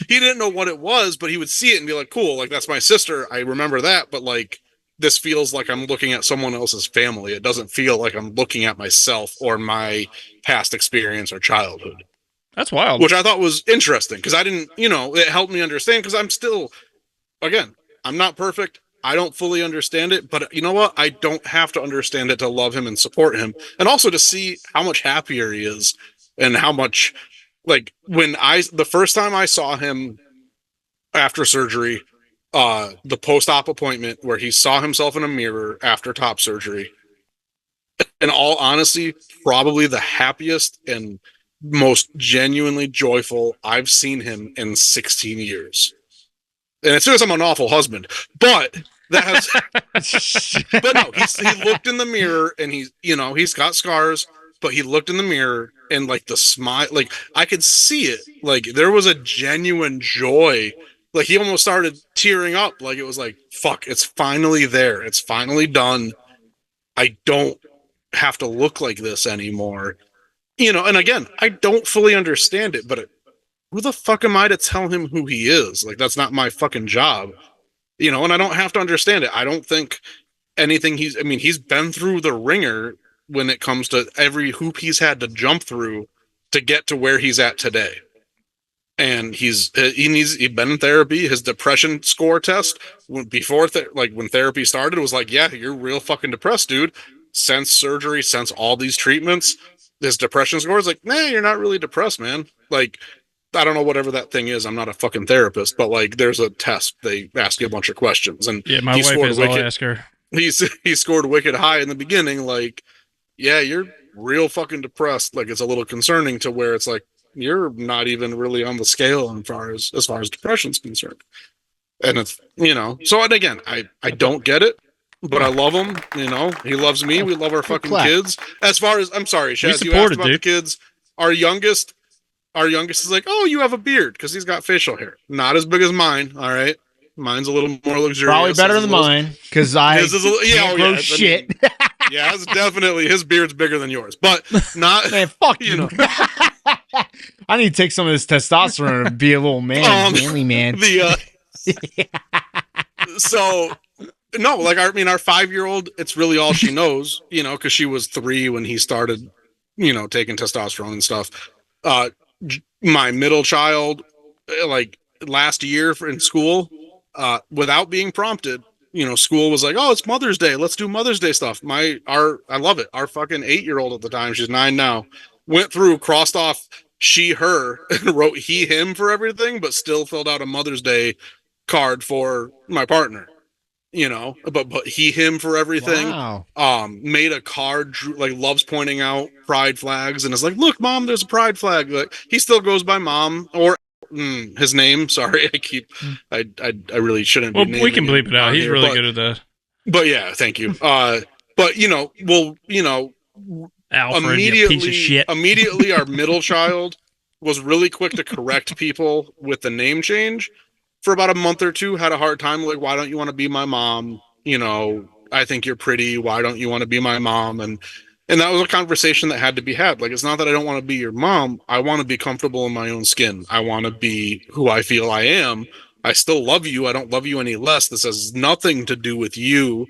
he didn't know what it was, but he would see it and be like, cool, like that's my sister. I remember that, but like this feels like I'm looking at someone else's family. It doesn't feel like I'm looking at myself or my past experience or childhood. That's wild. Which I thought was interesting because I didn't, it helped me understand because I'm still, again, I'm not perfect. I don't fully understand it, but you know what? I don't have to understand it to love him and support him. And also to see how much happier he is and how much, like the first time I saw him after surgery, the post-op appointment where he saw himself in a mirror after top surgery, in all honesty, probably the happiest and most genuinely joyful I've seen him in 16 years. And as soon as I'm an awful husband, but that has, but no, he looked in the mirror and he's got scars, but he looked in the mirror and like the smile, like I could see it. Like there was a genuine joy. Like he almost started tearing up. Like it was like, fuck, it's finally there. It's finally done. I don't have to look like this anymore. And again, I don't fully understand it, but who the fuck am I to tell him who he is? Like, that's not my fucking job, and I don't have to understand it. I don't think anything he's been through the ringer when it comes to every hoop he's had to jump through to get to where he's at today. And he's been in therapy. His depression score test when therapy started, it was like, yeah, you're real fucking depressed, dude. Since surgery, since all these treatments, his depression score is like, nah, you're not really depressed, man. Like I don't know whatever that thing is. I'm not a fucking therapist, but like there's a test. They ask you a bunch of questions, and Yeah, my wife is. I'll ask her. He scored wicked high in the beginning. Like, yeah, you're real fucking depressed. Like, it's a little concerning to where it's like you're not even really on the scale as far as depression's concerned. And it's, so, and again, I don't get it, but I love him. He loves me. We love our fucking kids. As far as, I'm sorry, Shaz, you asked about the kids. Our youngest is like, oh, you have a beard because he's got facial hair. Not as big as mine. All right. Mine's a little more luxurious. Probably better than mine because I can't grow shit. Yeah, it's definitely, his beard's bigger than yours, but not. Man, fuck you. I need to take some of this testosterone and be a little manly man. So, no, like, our 5-year-old, it's really all she knows, because she was 3 when he started, taking testosterone and stuff. My middle child, like, last year in school, without being prompted, school was like, oh, it's Mother's Day. Let's do Mother's Day stuff. I love it. Our fucking 8-year-old at the time, she's 9 now, went through, crossed off she, her, and wrote he, him for everything, but still filled out a Mother's Day card for my partner, but he, him for everything. Wow. Made a card, like, loves pointing out pride flags and is like, look, Mom, there's a pride flag. Like, he still goes by Mom or his name. Sorry, I really shouldn't. Well, we can bleep it out. He's really good at that. But yeah, thank you. But Alfred, you piece of shit. Immediately, our middle child was really quick to correct people with the name change. For about a month or two, had a hard time. Like, why don't you want to be my mom? I think you're pretty. Why don't you want to be my mom? And that was a conversation that had to be had. Like, it's not that I don't want to be your mom. I want to be comfortable in my own skin. I want to be who I feel I am. I still love you. I don't love you any less. This has nothing to do with you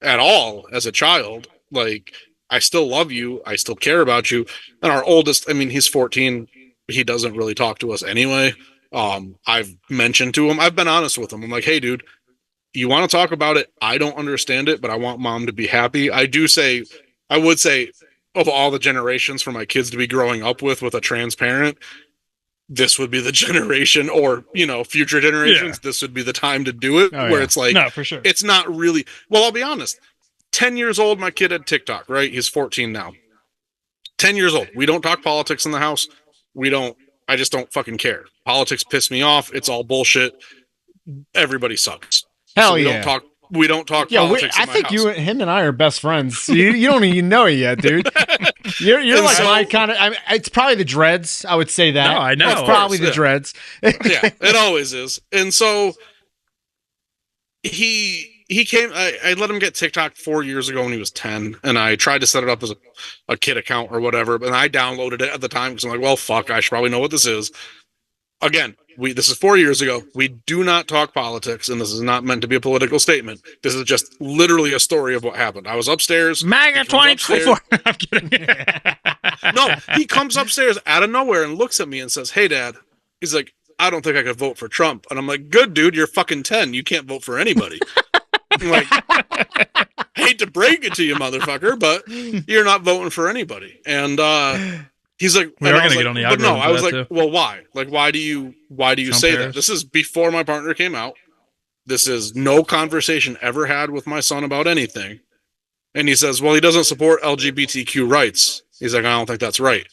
at all as a child. Like, I still love you. I still care about you. And our oldest, he's 14. He doesn't really talk to us anyway. I've mentioned to him, I've been honest with him. I'm like, hey, dude, you want to talk about it? I don't understand it, but I want Mom to be happy. I would say of all the generations for my kids to be growing up with a trans parent, this would be the generation, or, future generations. Yeah. This would be the time to do it. Where it's like, no, for sure. It's not really, well, I'll be honest. 10 years old, my kid had TikTok, right? He's 14 now. 10 years old. We don't talk politics in the house. I just don't fucking care. Politics piss me off. It's all bullshit. Everybody sucks. Hell, we don't talk politics. I think him and I are best friends. You don't even know it yet, dude. You're like my kind of. It's probably the dreads. I would say that. No, I know. It's probably the dreads. Yeah, it always is. And so he came. I let him get TikTok 4 years ago when he was 10, and I tried to set it up as a kid account or whatever. And I downloaded it at the time because I'm like, well, fuck, I should probably know what this is. Again, this is 4 years ago. We do not talk politics, and this is not meant to be a political statement. This is just literally a story of what happened. I was upstairs. MAGA 2024. I'm kidding. No, he comes upstairs out of nowhere and looks at me and says, hey, Dad. He's like, I don't think I could vote for Trump. And I'm like, good, dude, you're fucking 10. You can't vote for anybody. I'm like, hate to break it to you, motherfucker, but you're not voting for anybody. And he's like, we are going to get on the algorithm. But no, I was like, too. Well, why? Like, why do you say that? This is before my partner came out. This is no conversation ever had with my son about anything. And he says, well, he doesn't support LGBTQ rights. He's like, I don't think that's right.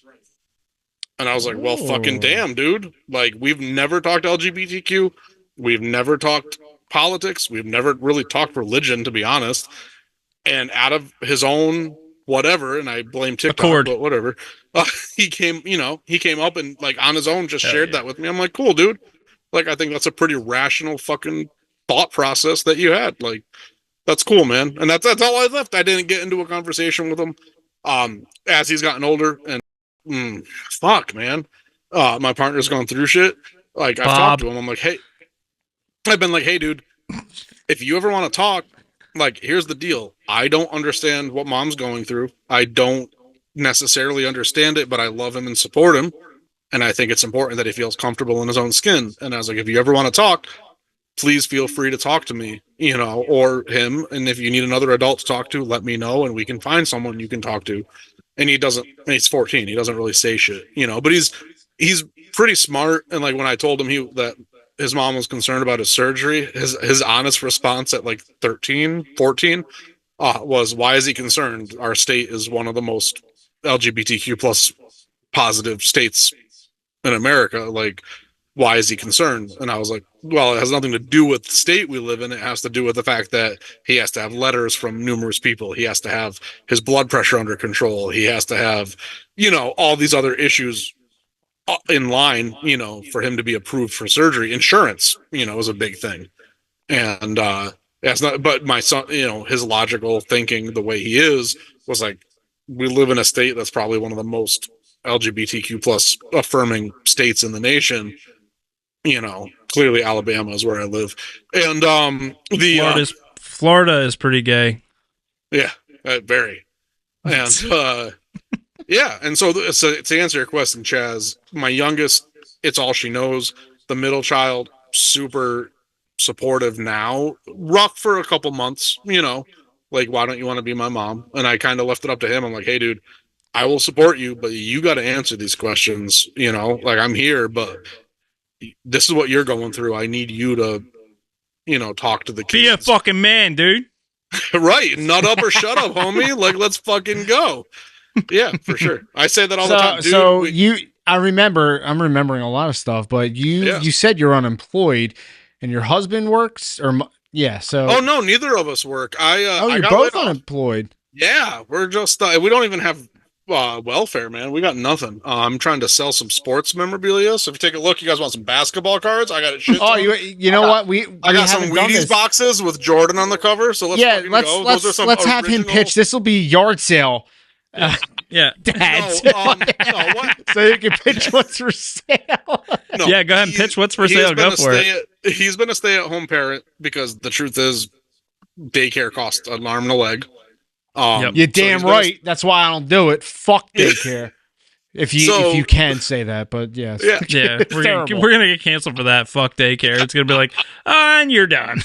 And I was like, well, fucking damn, dude. Like, we've never talked LGBTQ. We've never talked politics. We've never really talked religion, to be honest. And out of his own whatever, and I blame TikTok, but whatever, he came up and, like, on his own just shared that with me. I'm like, cool, dude. Like, I think that's a pretty rational fucking thought process that you had. Like, that's cool, man. And that's all I left. I didn't get into a conversation with him as he's gotten older. And fuck, man. My partner's gone through shit. Like, I've talked to him. I'm like, hey, I've been like, hey, dude, if you ever want to talk, like, here's the deal. I don't understand what Mom's going through. I don't necessarily understand it, but I love him and support him. And I think it's important that he feels comfortable in his own skin. And I was like, if you ever want to talk, please feel free to talk to me, or him. And if you need another adult to talk to, let me know and we can find someone you can talk to. And he's 14. He doesn't really say shit, but he's pretty smart. And like when I told him that his mom was concerned about his surgery, his honest response at like 13, 14 was, why is he concerned? Our state is one of the most LGBTQ plus positive states in America. Like, why is he concerned? And I was like, well, it has nothing to do with the state we live in. It has to do with the fact that he has to have letters from numerous people. He has to have his blood pressure under control. He has to have, all these other issues in line, for him to be approved for surgery. Insurance, is a big thing. And that's not, but my son, his logical thinking, the way he is, was like, we live in a state that's probably one of the most LGBTQ plus affirming states in the nation. Clearly Alabama is where I live. And Florida is pretty gay. Yeah, very. And yeah, and so to answer your question, Chaz, my youngest, it's all she knows. The middle child, super supportive now. Rough for a couple months, like, why don't you want to be my mom? And I kind of left it up to him. I'm like, hey, dude, I will support you, but you got to answer these questions. Like, I'm here, but this is what you're going through. I need you to, talk to the kids. Be a fucking man, dude. Right. Nut up or shut up, homie. Like, let's fucking go. Yeah, for sure. I say that all the time. Dude, I'm remembering a lot of stuff, but you said you're unemployed and your husband works so. Oh no, neither of us work. You're both unemployed. Yeah, we're just, we don't even have welfare, man. We got nothing. I'm trying to sell some sports memorabilia. So if you take a look, you guys want some basketball cards? I got it. Oh, you know what? I got some Wheaties boxes with Jordan on the cover. So let's go. Let's have him pitch. This will be yard sale. Yeah, Dad. No, what? So you can pitch what's for sale. No, yeah, go ahead and pitch what's for sale. Go for it. He's been a stay-at-home parent because the truth is, daycare costs an arm and a leg. You're damn right. That's why I don't do it. Fuck daycare. If you can say that, but yes. Yeah, we're gonna get canceled for that. Fuck daycare. It's gonna be like, and you're done.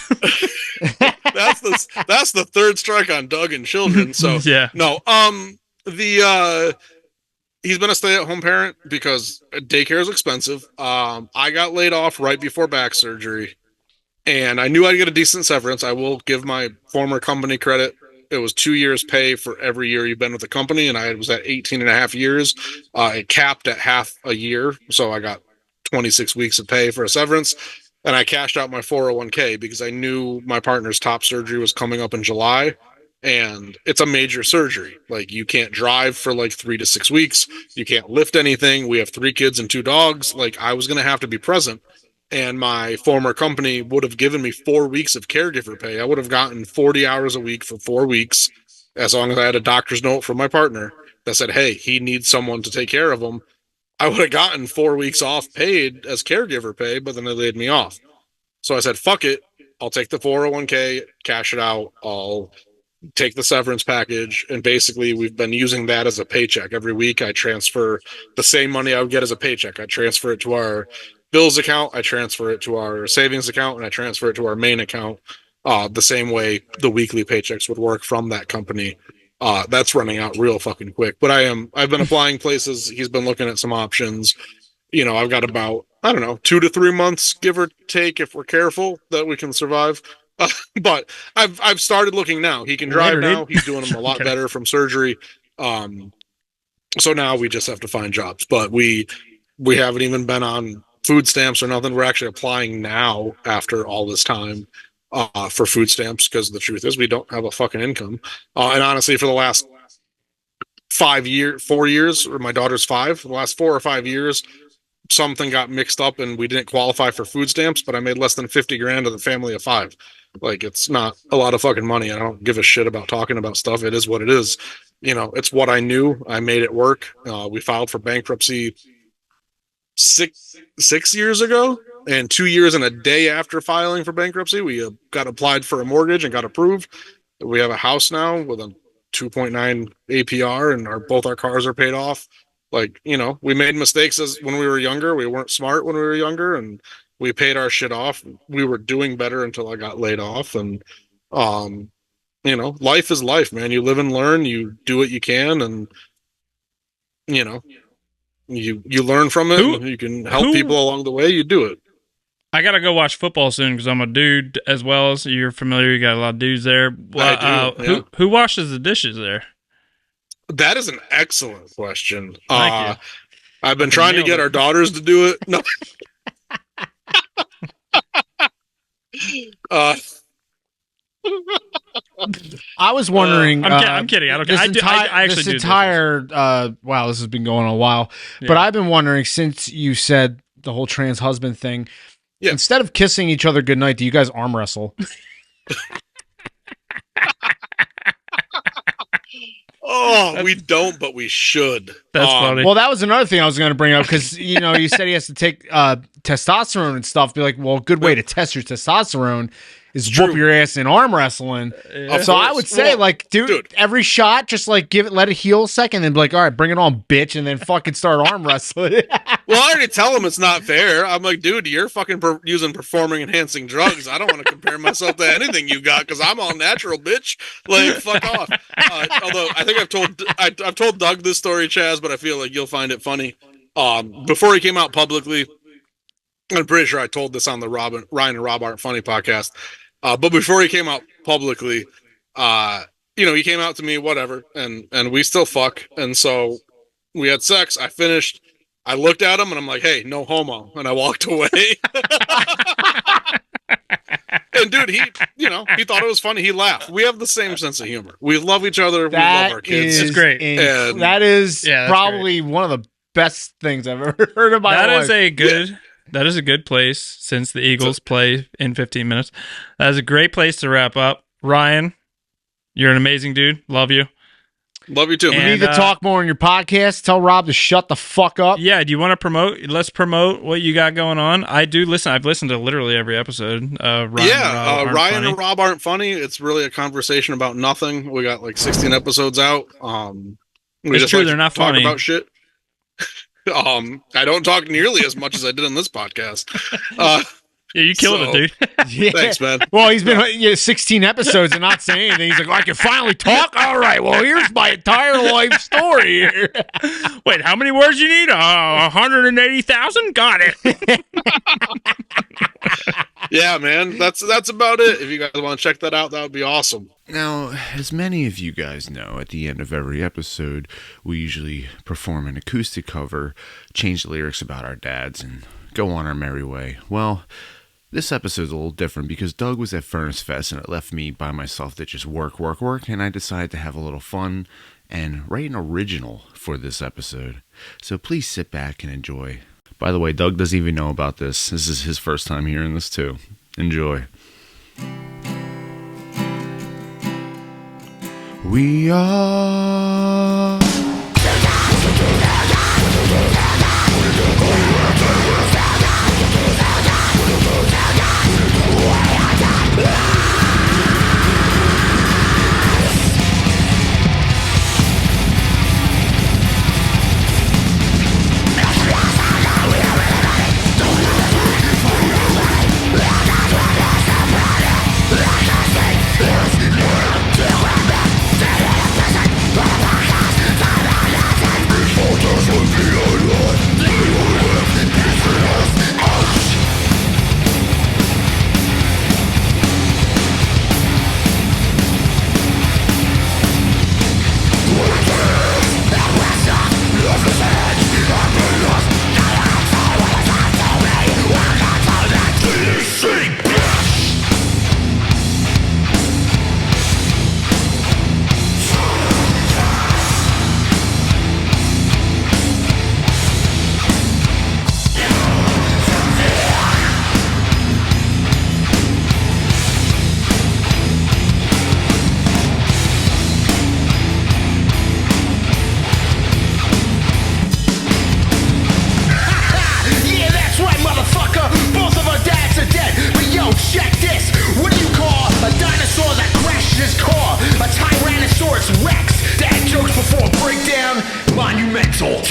That's the third strike on Doug and children. So yeah, no. He's been a stay-at-home parent because daycare is expensive. I got laid off right before back surgery, and I knew I'd get a decent severance. I will give my former company credit. It was 2 years pay for every year you've been with the company, and I was at 18 and a half years. It capped at half a year, so I got 26 weeks of pay for a severance, and I cashed out my 401k because I knew my partner's top surgery was coming up in July, and it's a major surgery. Like, you can't drive for like 3 to 6 weeks. You can't lift anything. We have 3 kids and 2 dogs. Like, I was going to have to be present. And my former company would have given me 4 weeks of caregiver pay. I would have gotten 40 hours a week for 4 weeks, as long as I had a doctor's note from my partner that said, hey, he needs someone to take care of him. I would have gotten 4 weeks off paid as caregiver pay, but then they laid me off. So I said, fuck it. I'll take the 401k, cash it out. I'll take the severance package. And basically, we've been using that as a paycheck. Every week, I transfer the same money I would get as a paycheck. I transfer it to our bills account, I transfer it to our savings account, and I transfer it to our main account, the same way the weekly paychecks would work from that company. That's running out real fucking quick. But I've been applying places. He's been looking at some options. I've got about, 2 to 3 months, give or take, if we're careful, that we can survive. But I've started looking now. He can drive now. He's doing them a lot better from surgery. So now we just have to find jobs. But we haven't even been on food stamps or nothing. We're actually applying now after all this time for food stamps, because the truth is we don't have a fucking income. And honestly, for the last 4 years, or my daughter's 5, the last 4 or 5 years, something got mixed up and we didn't qualify for food stamps, but I made less than 50 grand of the family of 5. Like, it's not a lot of fucking money. I don't give a shit about talking about stuff. It is what it is. It's what I knew. I made it work. We filed for bankruptcy 6 years ago, and 2 years and a day after filing for bankruptcy, we got applied for a mortgage and got approved. We have a house now with a 2.9 APR, and both our cars are paid off. Like, we made mistakes when we were younger. We weren't smart when we were younger, and we paid our shit off. We were doing better until I got laid off. And life is life, man. You live and learn. You do what you can, and you learn from it. And you can help people along the way. You do it. I gotta go watch football soon because I'm a dude as well. As you're familiar, you got a lot of dudes there. I do, yeah. Who washes the dishes there? That is an excellent question. Thank you. I've been trying to get our daughters to do it. No. I was wondering. I'm kidding. I don't care. I actually this do entire. Wow, this has been going on a while. Yeah. But I've been wondering since you said the whole trans husband thing. Yeah. Instead of kissing each other goodnight, do you guys arm wrestle? We don't, but we should. That's funny. Well, that was another thing I was going to bring up because you said he has to take testosterone and stuff. Be like, well, a good way to test your testosterone is whoop your ass in arm wrestling. Yeah. So I would say, dude, every shot, just let it heal a second, and be like, all right, bring it on, bitch, and then fucking start arm wrestling. Well, I already tell him it's not fair. I'm like, dude, you're fucking using performing enhancing drugs. I don't want to compare myself to anything you got because I'm all natural, bitch. Like, fuck off. Although I think I've told Doug this story, Chaz, but I feel like you'll find it funny. Before he came out publicly, I'm pretty sure I told this on the Ryan and Rob Aren't Funny podcast. But before he came out publicly, he came out to me, whatever, and we still fuck. And so we had sex. I finished. I looked at him and I'm like, hey, no homo. And I walked away. And dude, he thought it was funny. He laughed. We have the same sense of humor. We love each other. We love our kids. It's great. And that is probably one of the best things I've ever heard of my life. That is a good place since the Eagles play in 15 minutes. That is a great place to wrap up. Ryan, you're an amazing dude. Love you. Love you too. We need to talk more on your podcast. Tell Rob to shut the fuck up. Yeah, do you want to promote? Let's promote what you got going on. I do listen. I've listened to literally every episode. Ryan and Rob Aren't Funny. It's really a conversation about nothing. We got like 16 episodes out. It's true. They're not funny. Talk about shit. I don't talk nearly as much as I did on this podcast. Yeah, you killed it, dude. Yeah. Thanks, man. Well, he's been 16 episodes and not saying anything. He's like, I can finally talk? All right, well, here's my entire life story here. Wait, how many words you need? 180,000? Got it. Yeah, man. That's about it. If you guys want to check that out, that would be awesome. Now, as many of you guys know, at the end of every episode, we usually perform an acoustic cover, change the lyrics about our dads, and go on our merry way. Well, this episode's a little different because Doug was at Furnace Fest and it left me by myself to just work, and I decided to have a little fun and write an original for this episode. So please sit back and enjoy. By the way, Doug doesn't even know about this. This is his first time hearing this too. Enjoy. We are... Rex, dad jokes before breakdown, monumental.